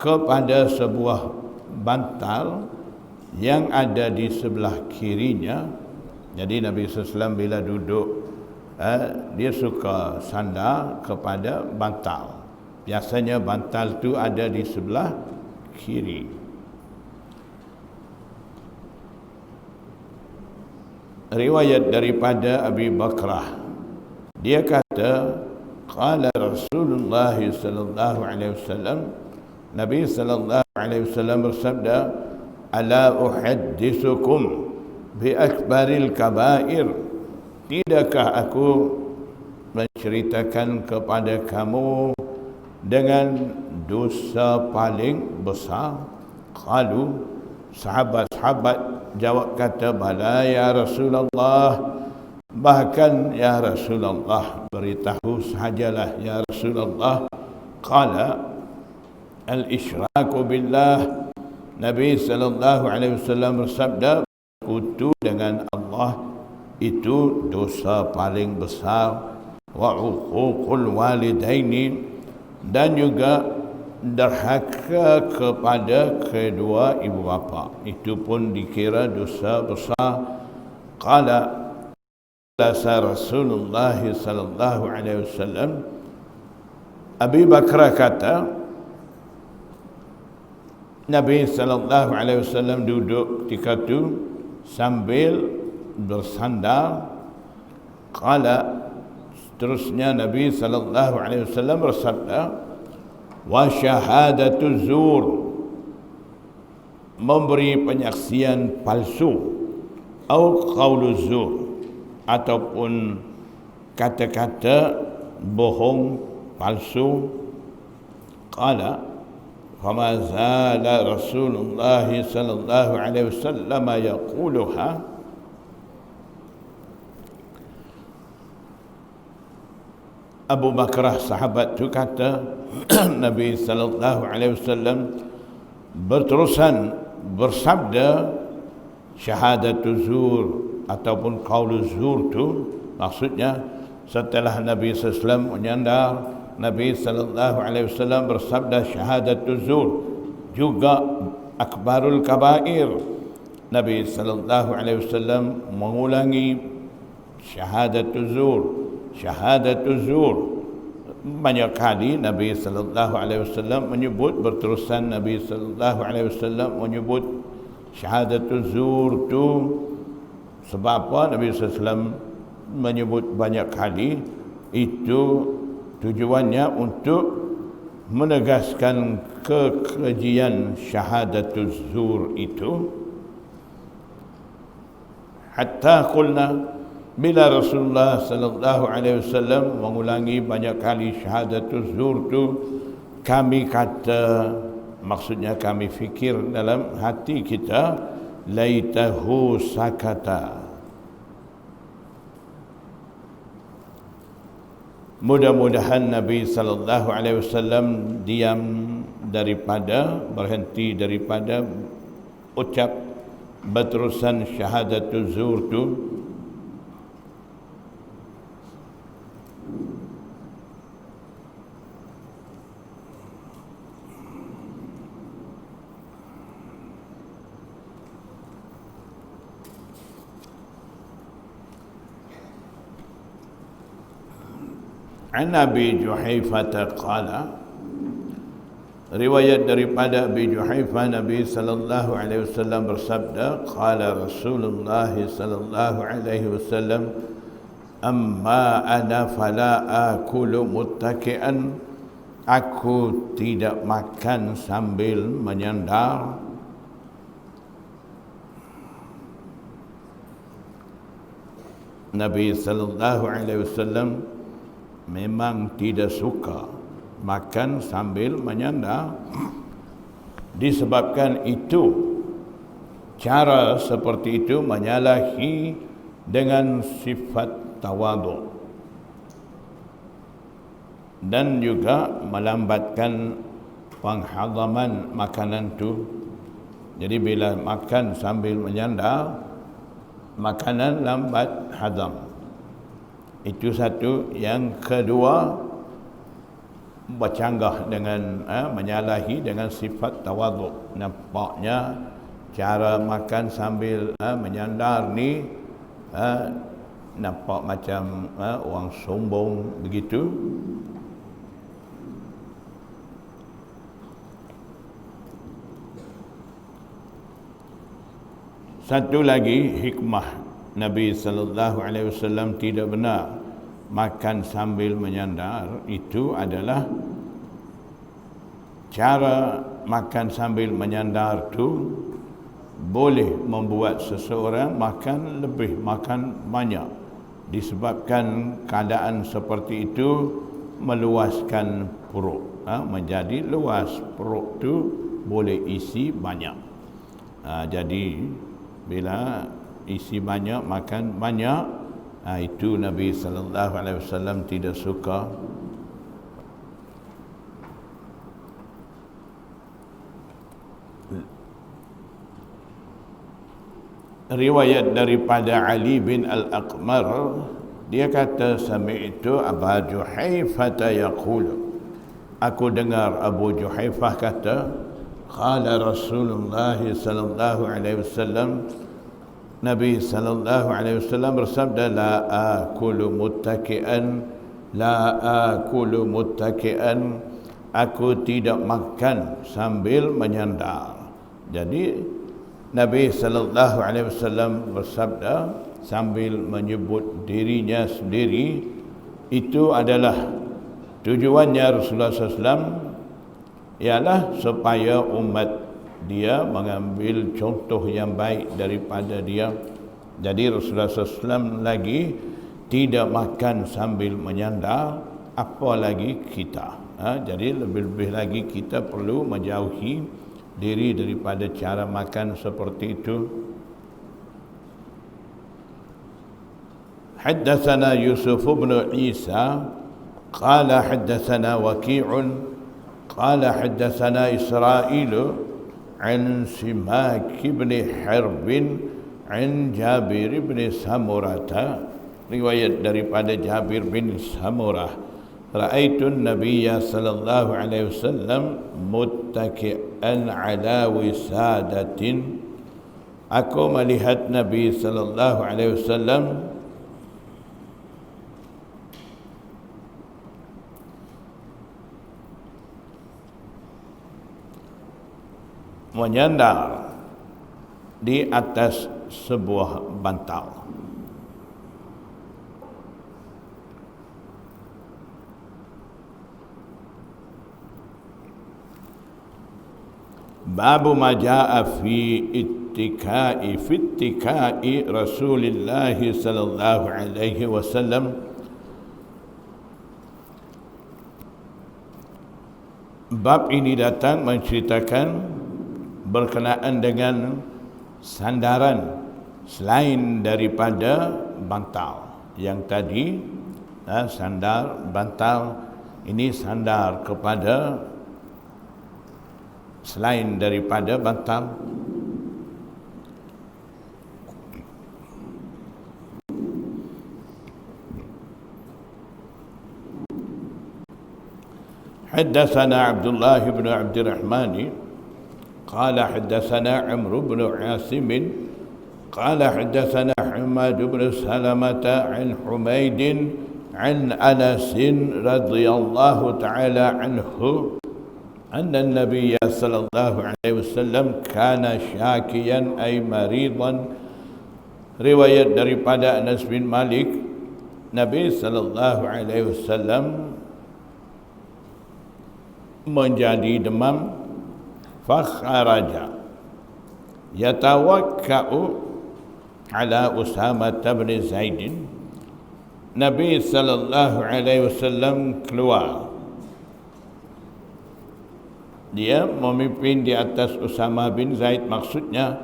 kepada sebuah bantal yang ada di sebelah kirinya. Jadi Nabi SAW bila duduk, dia suka sandar kepada bantal. Biasanya bantal tu ada di sebelah kiri. Riwayat daripada Abi Bakrah, dia kata, qala Rasulullah sallallahu alaihi wasallam, Nabi sallallahu alaihi wasallam bersabda, ala uhaddithukum bi akbaril kabair, tidakkah aku menceritakan kepada kamu dengan dosa paling besar? Qalu, sahabat-sahabat jawab kata, bala ya Rasulullah, bahkan ya Rasulullah, beritahu sahajalah ya Rasulullah. Qala al-isyraku billah, Nabi sallallahu alaihi wasallam bersabda, sekutu dengan Allah itu dosa paling besar. Wa uququl walidaini, dan juga derhaka kepada kedua ibu bapa, itu pun dikira dosa besar. Qala Rasulullah sallallahu alaihi wasallam, Abi Bakar kata, Nabi sallallahu alaihi wasallam duduk ketika itu sambil bersandar. Qala, seterusnya Nabi sallallahu alaihi wasallam bersabda, wa syahadatu zur, memberi penyaksian palsu, atau qaulu zur, ataupun kata-kata bohong palsu. Qala, fama zala Rasulullah sallallahu alaihi wasallam yaquluha, Abu Bakrah sahabat itu kata, Nabi sallallahu alaihi wasallam berterusan bersabda, syahadatu zur ataupun qaulu zur tu, maksudnya setelah Nabi sallallahu alaihi wasallam menyandar, Nabi sallallahu alaihi wasallam bersabda syahadatul zur, juga akbarul kabair. Nabi sallallahu alaihi wasallam mengulangi syahadatul zur, syahadatul zur. Banyak kali Nabi sallallahu alaihi wasallam menyebut, berterusan Nabi sallallahu alaihi wasallam menyebut syahadatul zur tu. Sebab apa Nabi sallallahu alaihi wasallam menyebut banyak kali? Itu tujuannya untuk menegaskan kekejian syahadatul zur itu. Hatta qulna, bila Rasulullah sallallahu alaihi wasallam mengulangi banyak kali syahadatul zur itu, kami kata, maksudnya kami fikir dalam hati kita, laitahu sakata, mudah-mudahan Nabi sallallahu alaihi wasallam diam daripada, berhenti daripada ucap berterusan syahadatul zur tu. An Abi Juhaifah qala, riwayat daripada Abi Juhaifah, Nabi sallallahu alaihi wasallam bersabda, qala Rasulullah sallallahu alaihi wasallam, amma ana fala akulu muttaki'an, aku tidak makan sambil menyandar. Nabi sallallahu alaihi wasallam memang tidak suka makan sambil menyandar. Disebabkan itu cara seperti itu menyalahi dengan sifat tawaduk dan juga melambatkan penghadaman makanan tu. Jadi bila makan sambil menyandar, makanan lambat hadam. Itu satu. Yang kedua, bercanggah dengan menyalahi dengan sifat tawaduk. Nampaknya cara makan sambil menyandar ni nampak macam orang sombong begitu. Satu lagi hikmah Nabi sallallahu alaihi wasallam tidak benar makan sambil menyandar, itu adalah cara makan sambil menyandar tu boleh membuat seseorang makan lebih, makan banyak. Disebabkan keadaan seperti itu meluaskan perut, menjadi luas perut tu boleh isi banyak. Jadi bila isi banyak, makan banyak, itu Nabi sallallahu alaihi wasallam tidak suka. Riwayat daripada Ali bin Al-Aqmar, dia kata sami'tu Aba Juhaifah yaqul, aku dengar Abu Juhaifah kata, qala Rasulullah sallallahu alaihi wasallam, Nabi sallallahu alaihi wasallam bersabda, la akulu muttaki'an, la akulu muttaki'an, aku tidak makan sambil menyandar. Jadi Nabi sallallahu alaihi wasallam bersabda sambil menyebut dirinya sendiri. Itu adalah tujuannya Rasulullah SAW, ialah supaya umat dia mengambil contoh yang baik daripada dia. Jadi Rasulullah SAW lagi tidak makan sambil menyandar, apalagi kita. Jadi lebih-lebih lagi kita perlu menjauhi diri daripada cara makan seperti itu. Haddatsana Yusuf bin Isa qala haddatsana Waqi'un قال حدثنا إسرائيل عن سماك بن حرب عن جابر بن سمرة. Riwayat daripada Jabir bin Samurah, ra'aitun Nabiyya sallallahu alaihi wasallam muttaki'an ala wisadatin, aku melihat Nabi sallallahu alaihi wasallam menyandar di atas sebuah bantal. Babu ma jaa fi ittikai Rasulullah sallallahu alaihi wasallam. Bab ini datang menceritakan berkenaan dengan sandaran selain daripada bantal. Yang tadi sandar bantal, ini sandar kepada selain daripada bantal. Haddatsana Abdullah bin Abdurrahman قال حدثنا عمرو بن عاصم قال حدثنا حماد بن سلمة عن حميد عن أنس رضي الله تعالى عنه أن النبي صلى الله عليه وسلم كان شاكيا أي مريضا. Riwayat daripada Anas bin Malik, Nabi sallallahu alaihi wasallam menjadi demam. Fakharaja yatawakka'u ala Usamah bin Zaid. Nabi sallallahu alaihi wasallam keluar, dia memimpin di atas Usamah bin Zaid, maksudnya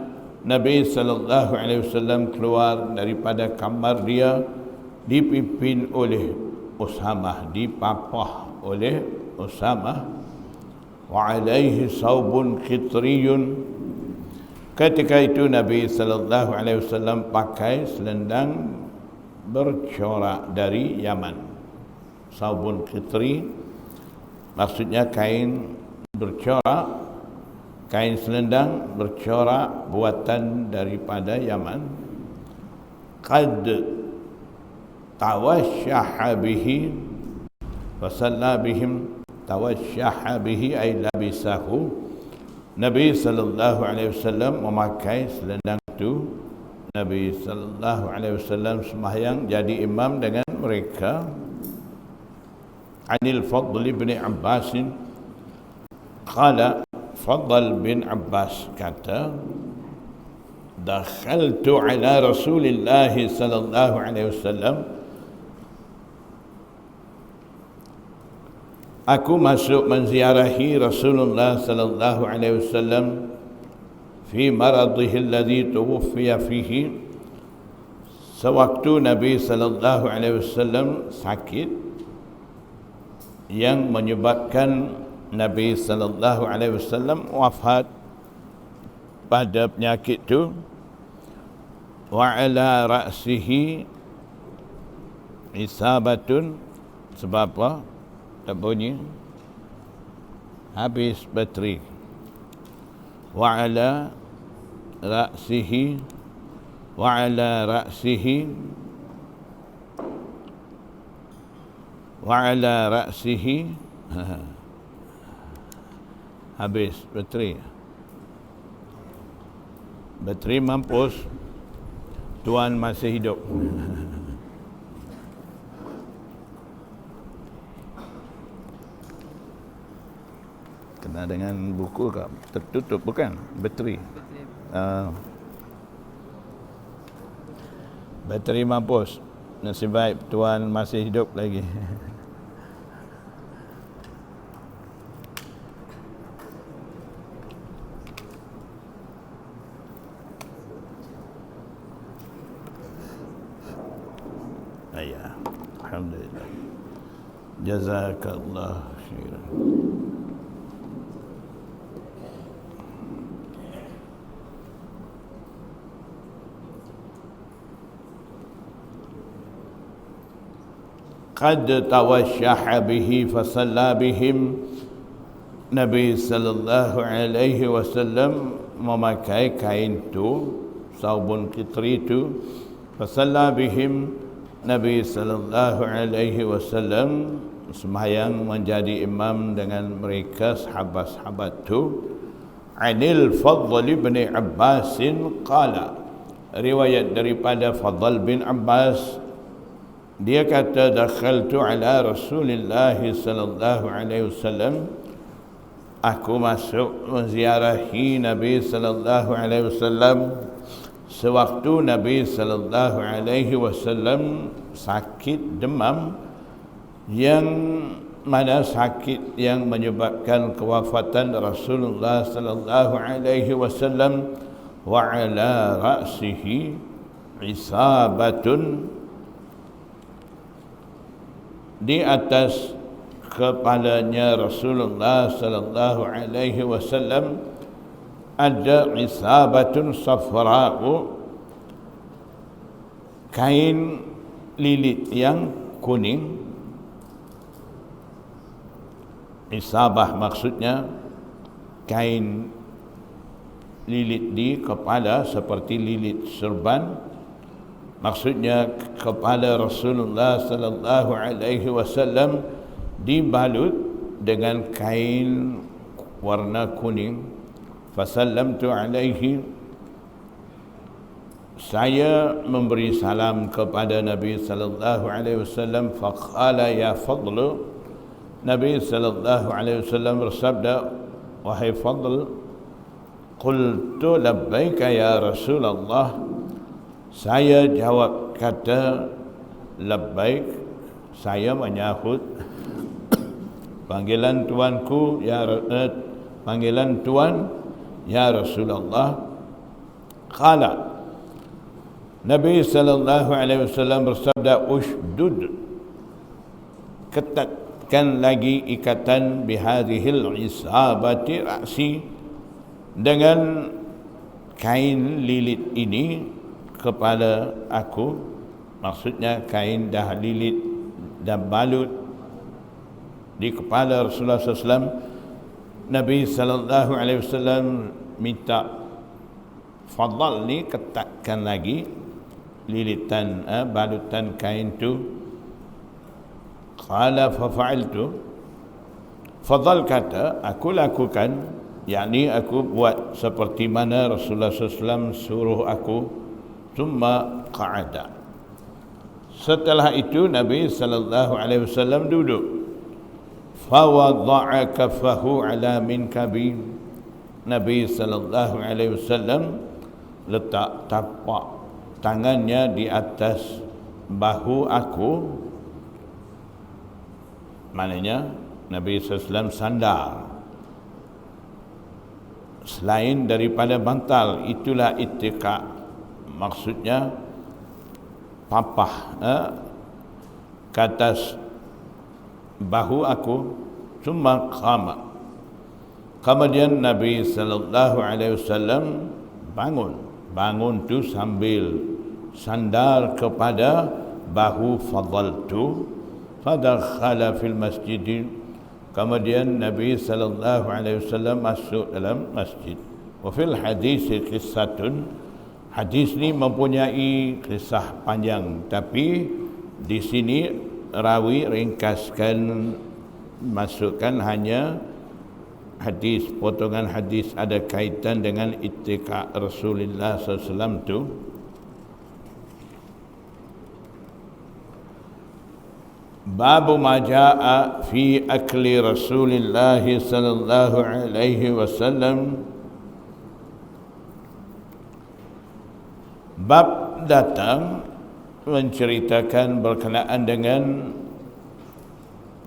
Nabi sallallahu alaihi wasallam keluar daripada kamar dia dipimpin oleh Usamah, dipapah oleh Usamah. Wa alaihi saubun khitriyun. Ketika itu Nabi sallallahu alaihi wasallam pakai selendang bercorak dari Yaman. Saubun khitri maksudnya kain bercorak, kain selendang bercorak buatan daripada Yaman. Qad tawashshaha bihi wa salla bihim. Tawashshaha bihi ay labisahu. Nabi sallallahu alaihi wasallam memakai selendang itu. Nabi sallallahu alaihi wasallam sembahyang jadi imam dengan mereka. Anil Fadl bin Abbas qala, Fadl bin Abbas kata, dakhaltu ala Rasulillah sallallahu alaihi wasallam, aku masuk menziarahi Rasulullah sallallahu alaihi wasallam fi maradhihi alladhi tuwfiya fihi, sewaktu Nabi sallallahu alaihi wasallam sakit yang menyebabkan Nabi sallallahu alaihi wasallam wafat pada penyakit itu. Wa ala ra'sihi isabatun, sebab apa? Tak bunyi, habis bateri. Wa ala ra'sihi, wa ala ra'sihi, wa ala ra'sihi habis bateri. Bateri mampus, tuan masih hidup. Kena dengan buku ke? Tertutup bukan? Bateri. Bateri mampus. Nasib baik tuan masih hidup lagi. Ayah, alhamdulillah. Jazakallah khairan. Qad tawashshaha bihi fasalla bihim. Nabi sallallahu alaihi wasallam memakai kain itu, saubun kitri itu. Fasalla bihim. Nabi sallallahu alaihi wasallam sembahyang menjadi imam dengan mereka sahabat-sahabat itu. Anil Fadl bin Abbas qala, riwayat daripada Fadl bin Abbas, dia kata, dakhaltu ala Rasulillah sallallahu alaihi wasallam, aku masuk menziarahi Nabi sallallahu alaihi wasallam sewaktu Nabi sallallahu alaihi wasallam sakit demam, yang mana sakit yang menyebabkan kewafatan Rasulullah sallallahu alaihi wasallam. Wa ala ra'sihi isabatun, di atas kepalanya Rasulullah sallallahu alaihi wasallam ada isabatun safra'u, kain lilit yang kuning. Isabah maksudnya kain lilit di kepala seperti lilit serban. Maksudnya kepala Rasulullah sallallahu alaihi wasallam dibalut dengan kain warna kuning. Fasallamtu alaihi, saya memberi salam kepada Nabi sallallahu alaihi wasallam. Faqala ya Fadl, Nabi sallallahu alaihi wasallam bersabda, wahai Fadl. Qultu labbaika ya Rasulullah, saya jawab kata labbaik, saya menyahut panggilan tuanku ya panggilan tuan ya Rasulullah. Qala, Nabi sallallahu alaihi wasallam bersabda, ushdud, ketatkan lagi ikatan bihadhil isabati ra'si, dengan kain lilit ini kepala aku. Maksudnya kain dah lilit dan balut di kepala Rasulullah SAW. Nabi sallallahu alaihi wasallam minta fadal ni ketatkan lagi lilitan balutan kain tu. Qala fa fa'altu, fadal kata aku lakukan, yakni aku buat seperti mana Rasulullah SAW suruh aku. Thumma qa'ada, setelah itu Nabi sallallahu alaihi wasallam duduk. Fa wada'a kaffahu ala minkabi, Nabi sallallahu alaihi wasallam letak tapak tangannya di atas bahu aku. Maknanya Nabi SAW sandar selain daripada bantal. Itulah ittiqa, maksudnya papah ke atas bahu aku. Cuma qama, kemudian Nabi sallallahu alaihi wasallam bangun tu sambil sandar kepada bahu fadal tu. Fadakhala fil masjid, kemudian Nabi sallallahu alaihi wasallam masuk dalam masjid. Wa fil hadis qissatun, hadis ni mempunyai kisah panjang, tapi di sini rawi ringkaskan, masukkan hanya hadis, potongan hadis ada kaitan dengan ittiqa Rasulullah SAW tu. Babu ma jaa fi akli Rasulullah sallallahu alaihi wasallam, bab datang menceritakan berkenaan dengan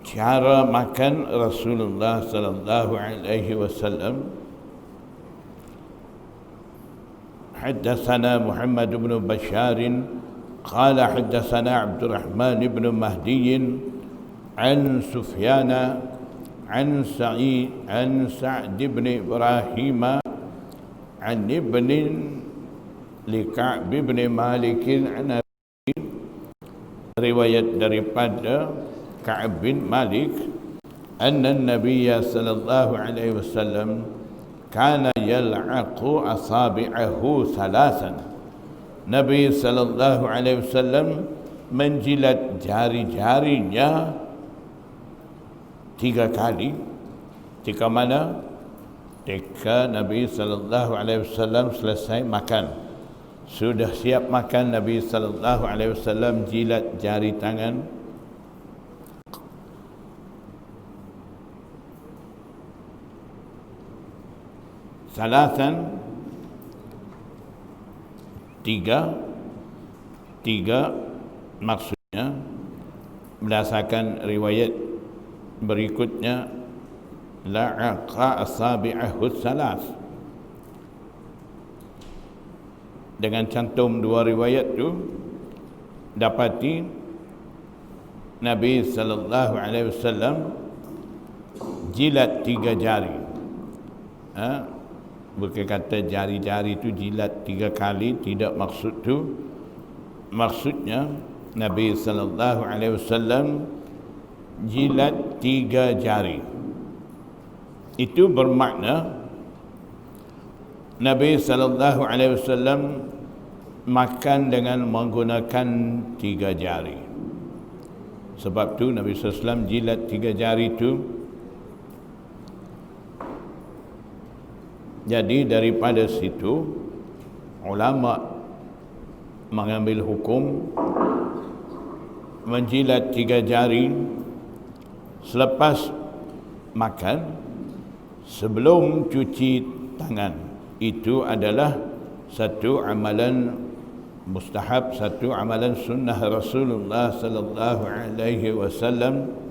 cara makan Rasulullah sallallahu alaihi wasallam. Haddatsana Muhammad bin Bashar qala haddatsana Abdurrahman bin Mahdi an Sufyan an Sa'd bin Ibrahim an ibn Ka'b bin Malik an, riwayat daripada Ka'b bin Malik, anna Nabi sallallahu alaihi wasallam kana yal'aqu asabi'ahu thalathan, Nabi sallallahu alaihi wasallam menjilat jari-jarinya 3 kali. Ketika mana? Ketika Nabi sallallahu alaihi wasallam selesai makan, sudah siap makan, Nabi sallallahu alaihi wasallam jilat jari tangan. Salasan, 3 maksudnya berdasarkan riwayat berikutnya, la'aqa asabi'ahu salas. Dengan cantum 2 riwayat tu dapati Nabi sallallahu alaihi wasallam jilat 3 jari. Bukan kata jari-jari tu jilat 3 kali, tidak maksud tu. Maksudnya Nabi sallallahu alaihi wasallam jilat 3 jari. Itu bermakna Nabi sallallahu alaihi wasallam makan dengan menggunakan 3 jari. Sebab tu Nabi sallallahu alaihi wasallam jilat 3 jari tu. Jadi daripada situ ulama mengambil hukum menjilat 3 jari selepas makan sebelum cuci tangan. Itu adalah satu amalan mustahab, satu amalan sunnah Rasulullah sallallahu alaihi wasallam.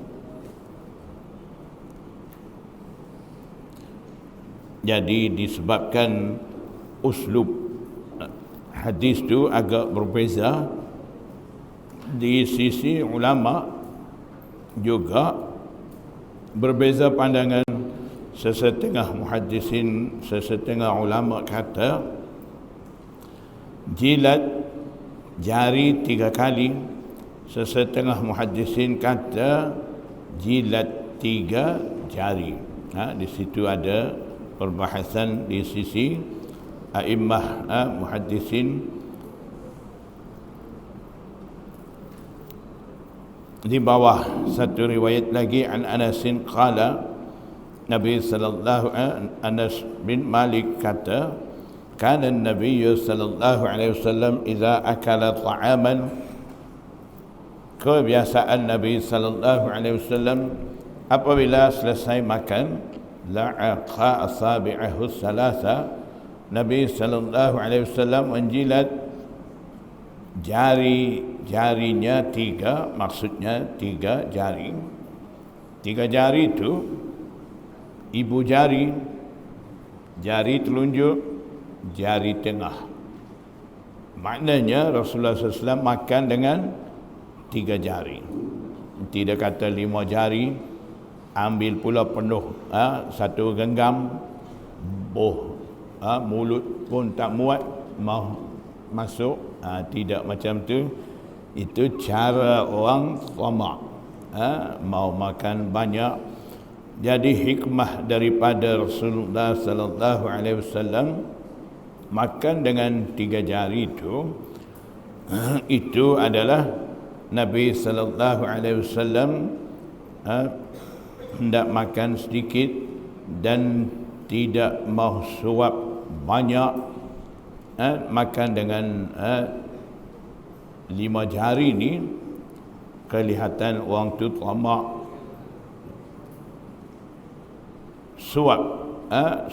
Jadi disebabkan uslub hadis tu agak berbeza di sisi ulama, juga berbeza pandangan. Sesetengah muhaddisin, sesetengah ulama kata jilat jari 3 kali, sesetengah muhaddisin kata jilat 3 jari. Di situ ada perbahasan di sisi a'immah muhaddisin. Di bawah satu riwayat lagi, an Anasin qala, Nabi sallallahu Anas bin Malik kata, kana Nabi sallallahu alaihi wasallam idza akala ta'aman, kebiasaan Nabi sallallahu alaihi wasallam apabila selesai makan, la'aqa asabi'ahu salasa, Nabi sallallahu alaihi wasallam menjilat jarinya 3, maksudnya 3 jari. 3 jari itu ibu jari, jari telunjuk, jari tengah. Maknanya Rasulullah SAW makan dengan 3 jari. Tidak kata 5 jari, ambil pula penuh satu genggam, mulut pun tak muat, mau masuk, tidak macam tu. Itu cara orang tamak, mau makan banyak. Jadi hikmah daripada Rasulullah sallallahu alaihi wasallam makan dengan 3 jari itu adalah Nabi sallallahu alaihi wasallam hendak makan sedikit dan tidak mau suap banyak. Makan dengan 5 jari ni kelihatan orang tu tamak.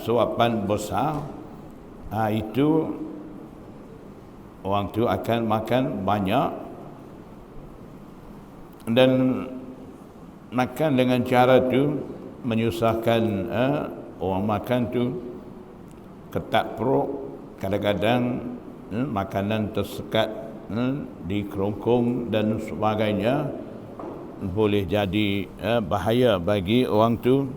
Suapan besar, itu orang tu akan makan banyak. Dan makan dengan cara tu menyusahkan orang makan tu, ketat perut. Kadang-kadang makanan tersekat di kerongkong dan sebagainya, boleh jadi bahaya bagi orang tu.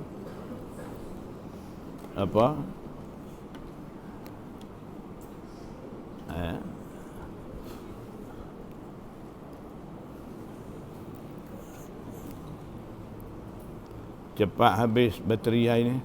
Cepat habis bateri ini.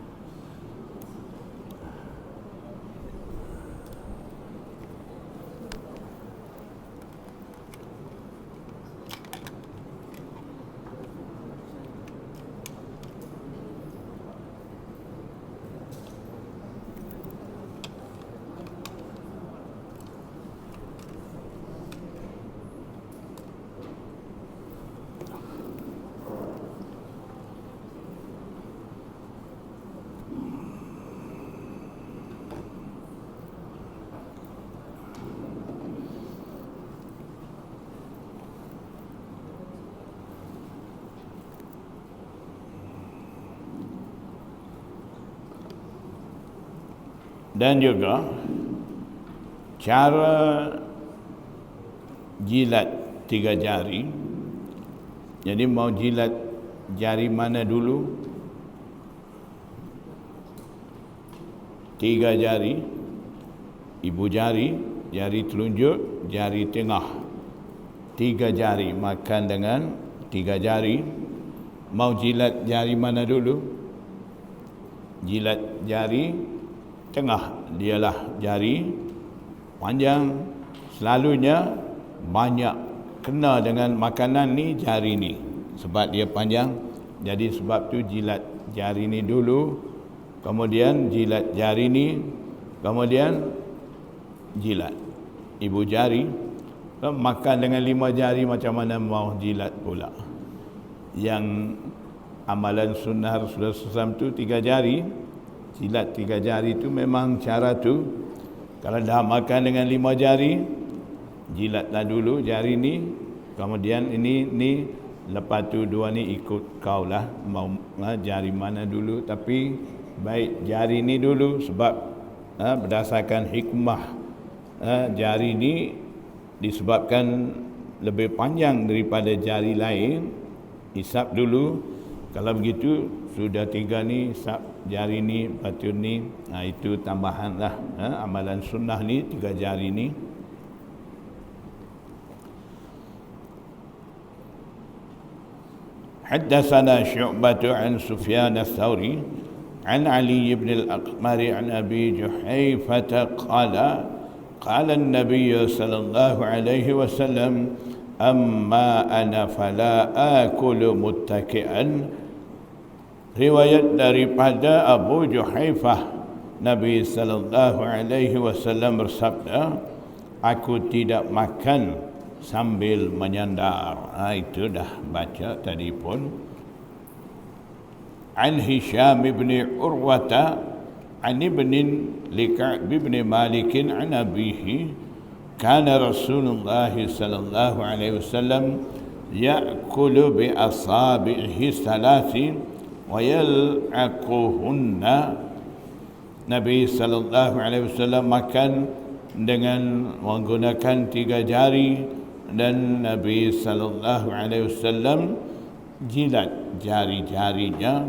Dan juga cara jilat 3 jari. Jadi mau jilat jari mana dulu? 3 jari, ibu jari, jari telunjuk, jari tengah. 3 jari, makan dengan 3 jari. Mau jilat jari mana dulu? Jilat jari tengah, dialah jari panjang. Selalunya banyak kena dengan makanan ni jari ni, sebab dia panjang. Jadi sebab tu jilat jari ni dulu, kemudian jilat jari ni, kemudian jilat ibu jari. Makan dengan 5 jari, macam mana mau jilat pula? Yang amalan sunnah Rasulullah SAW tu 3 jari. Jilat 3 jari tu memang cara tu. Kalau dah makan dengan 5 jari, jilatlah dulu jari ni, kemudian ini lepas tu 2 ni ikut kau lah, mau jari mana dulu. Tapi baik jari ni dulu, sebab berdasarkan hikmah jari ni disebabkan lebih panjang daripada jari lain, hisap dulu. Kalau begitu sudah 3 ni, hisap jari ni, lepas ni, itu tambahan lah. Amalan sunnah ni 3 jari ni. حدثنا شعبة عن سفيان الثوري عن علي بن الأقمر عن أبي جحيفة قال قال النبي صلى الله عليه وسلم أما أنا فلا آكل متكئا. Riwayat daripada Abu Juhaifah, Nabi sallallahu alaihi wasallam bersabda, aku tidak makan sambil menyandar. Itu dah baca tadi pun. An Hisham bin Urwata an ibn Lika'b bin Malik an abihi kana Rasulullah sallallahu alaihi wasallam ya'kulu bi asabihi thalathin wa yal'aquhunna. Nabi sallallahu alaihi wasallam makan dengan menggunakan 3 jari, dan Nabi sallallahu alaihi wasallam jilat jari-jarinya.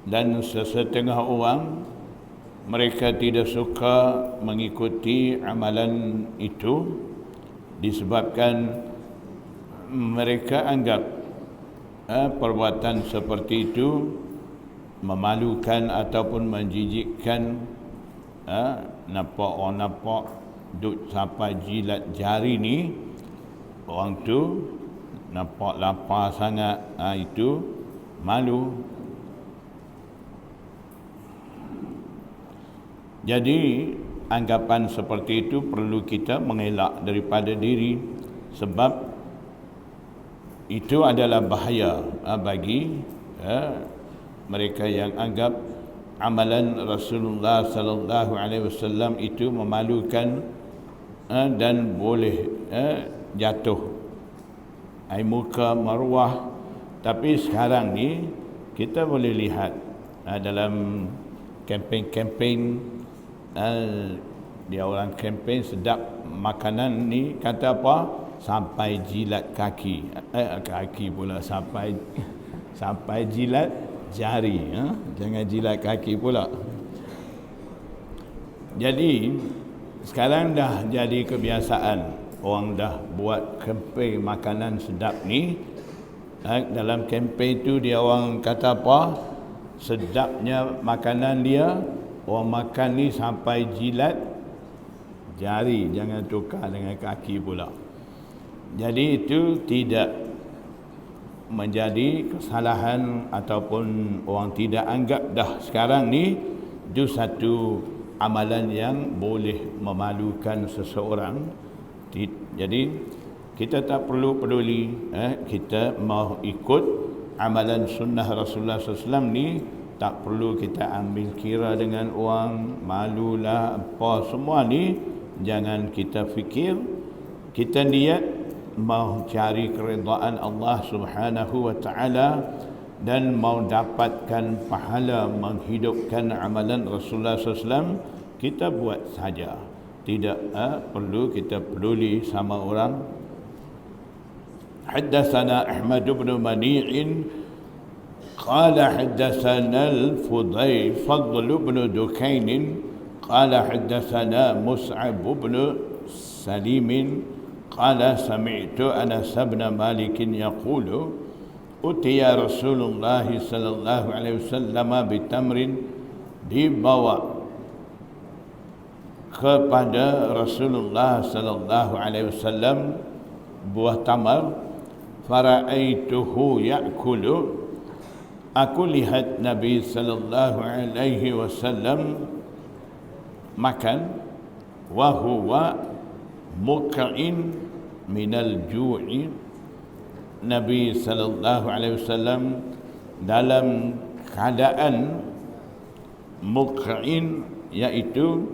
Dan sesetengah orang mereka tidak suka mengikuti amalan itu disebabkan mereka anggap perbuatan seperti itu memalukan ataupun menjijikkan. Nampak orang nampak duk sampai jilat jari ni, orang tu nampak lapar sangat, itu malu. Jadi anggapan seperti itu perlu kita mengelak daripada diri, sebab itu adalah bahaya bagi mereka yang anggap amalan Rasulullah sallallahu alaihi wasallam itu memalukan dan boleh jatuh air muka maruah. Tapi sekarang ni kita boleh lihat dalam kempen-kempen, dia orang kempen sedap makanan ni, kata apa? Sampai jilat kaki. Kaki pula sampai jilat jari. Jangan jilat kaki pula. Jadi sekarang dah jadi kebiasaan, orang dah buat kempen makanan sedap ni. Dalam kempen tu dia orang kata apa? Sedapnya makanan dia, orang makan ni sampai jilat jari, jangan tukar dengan kaki pula. Jadi itu tidak menjadi kesalahan ataupun orang tidak anggap dah sekarang ni itu satu amalan yang boleh memalukan seseorang. Jadi kita tak perlu peduli kita mau ikut amalan sunnah Rasulullah SAW ni, tak perlu kita ambil kira dengan orang, malulah apa semua ni. Jangan kita fikir, kita niat mau cari keridaan Allah Subhanahu wa taala dan mau dapatkan pahala menghidupkan amalan Rasulullah SAW, kita buat saja. Tidak perlu kita peduli sama orang. Haddatsana Ahmad bin Mani'in قال حدثنا الفضل بن دكين قال حدثنا مصعب بن سليم قال سمعت أنس بن مالك يقول أتي رسول الله صلى الله عليه وسلم بتمر dibawa kepada Rasulullah sallallahu alaihi wasallam buah tamar. Fara'aituhu ya'kulu, aku lihat Nabi sallallahu alaihi wasallam makan. Wa huwa muq'in minal ju'i, Nabi sallallahu alaihi wasallam dalam keadaan muq'in, iaitu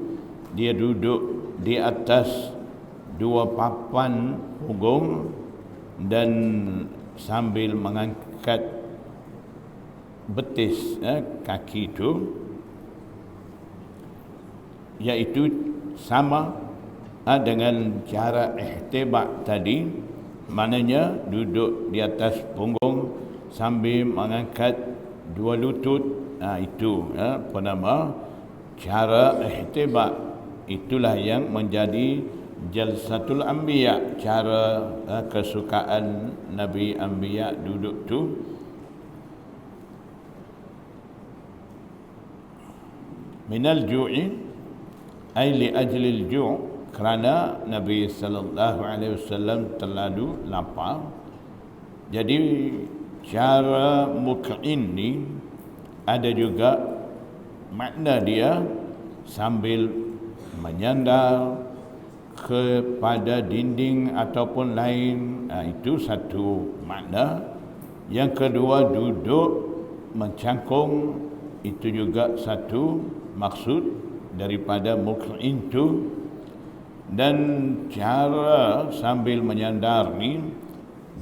dia duduk di atas 2 papan punggung dan sambil mengangkat betis kaki itu, iaitu sama dengan cara ihtibak tadi, maknanya duduk di atas punggung sambil mengangkat dua lutut. Itu apa nama cara ihtibak. Itulah yang menjadi jalsatul anbiya, cara kesukaan Nabi Anbiya duduk tu. Minal ju'i ay li ajlil ju', kerana Nabi sallallahu alaihi wasallam terlalu lapar. Jadi cara muk'in ni ada juga makna dia sambil menyandar kepada dinding ataupun lain. Itu satu makna. Yang kedua, duduk mencangkung, itu juga satu maksud daripada muk'in itu. Dan cara sambil menyandar ni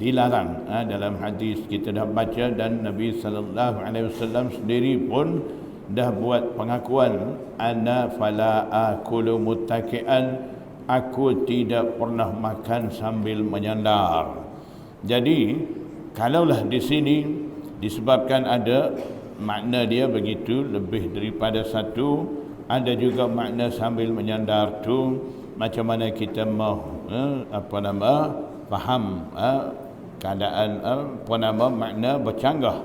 dilarang. Dalam hadis kita dah baca, dan Nabi sallallahu alaihi wasallam sendiri pun dah buat pengakuan, ana fala akulu muttaki'an, aku tidak pernah makan sambil menyandar. Jadi kalaulah di sini disebabkan ada makna dia begitu lebih daripada satu, ada juga makna sambil menyandar tu, macam mana kita mau faham keadaan makna bercanggah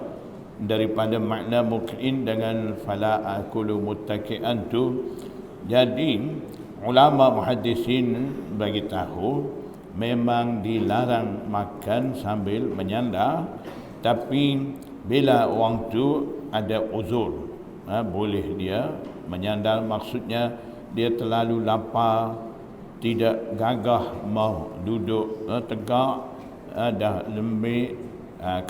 daripada makna muk'in dengan fala akulu muttaki'an tu. Jadi ulama muhaddisin bagi tahu memang dilarang makan sambil menyandar, tapi bila orang tu ada uzur, boleh dia menyandar. Maksudnya dia terlalu lapar, tidak gagah mau duduk tegak, dah lembik,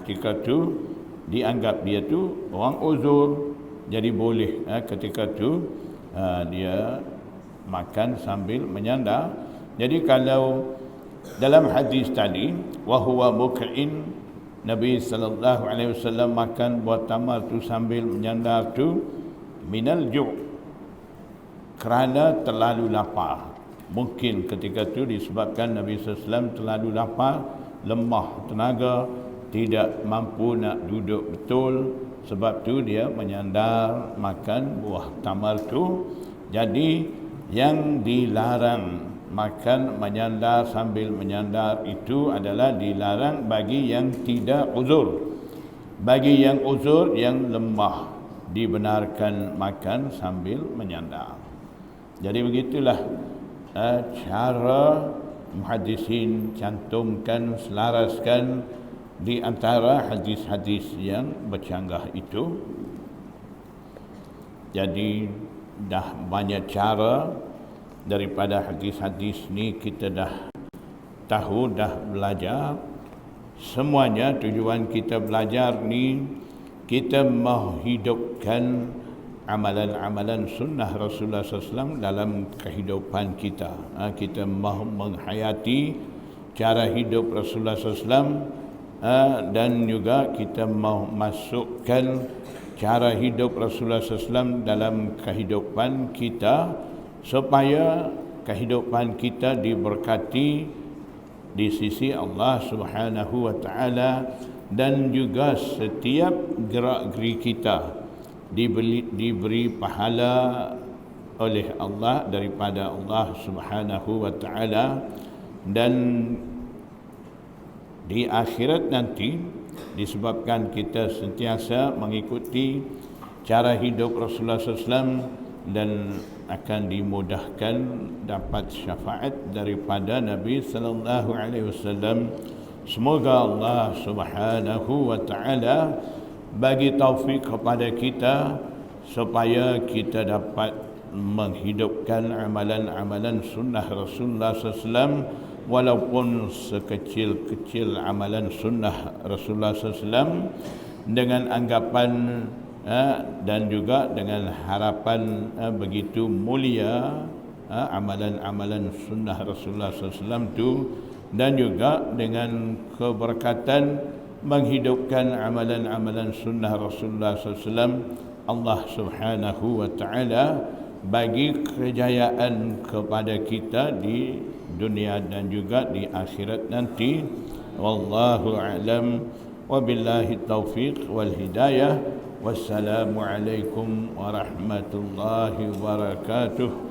ketika tu dianggap dia tu orang uzur, jadi boleh ketika tu dia makan sambil menyandar. Jadi kalau dalam hadis tadi wa huwa muk'in, Nabi sallallahu alaihi wasallam makan buah tamar tu sambil menyandar tu minal ju', kerana terlalu lapar. Mungkin ketika tu disebabkan Nabi sallallahu alaihi wasallam terlalu lapar, lemah tenaga, tidak mampu nak duduk betul, sebab tu dia menyandar makan buah tamar tu. Jadi yang dilarang makan menyandar sambil menyandar itu adalah dilarang bagi yang tidak uzur. Bagi yang uzur, yang lemah, dibenarkan makan sambil menyandar. Jadi begitulah cara muhaddisin cantumkan, selaraskan di antara hadis-hadis yang bercanggah itu. Jadi dah banyak cara daripada hadis-hadis ni kita dah tahu, dah belajar. Semuanya tujuan kita belajar ni, kita mahu hidupkan amalan-amalan sunnah Rasulullah SAW dalam kehidupan kita. Kita mahu menghayati cara hidup Rasulullah SAW, dan juga kita mahu masukkan cara hidup Rasulullah SAW dalam kehidupan kita, supaya kehidupan kita diberkati di sisi Allah Subhanahu wa taala, dan juga setiap gerak-geri kita diberi pahala oleh Allah daripada Allah Subhanahu wa taala. Dan di akhirat nanti, disebabkan kita sentiasa mengikuti cara hidup Rasulullah SAW, dan akan dimudahkan dapat syafaat daripada Nabi sallallahu alaihi wasallam. Semoga Allah Subhanahu wa taala bagi taufik kepada kita supaya kita dapat menghidupkan amalan-amalan sunnah Rasulullah SAW, walaupun sekecil-kecil amalan sunnah Rasulullah SAW, dengan anggapan dan juga dengan harapan begitu mulia amalan-amalan sunnah Rasulullah SAW itu, dan juga dengan keberkatan menghidupkan amalan-amalan sunnah Rasulullah SAW, Allah Subhanahu wa taala bagi kejayaan kepada kita di dunia dan juga di akhirat nanti. Wallahu a'lam, wabillahi taufiq wal hidayah. Wassalamu alaikum warahmatullahi wabarakatuh.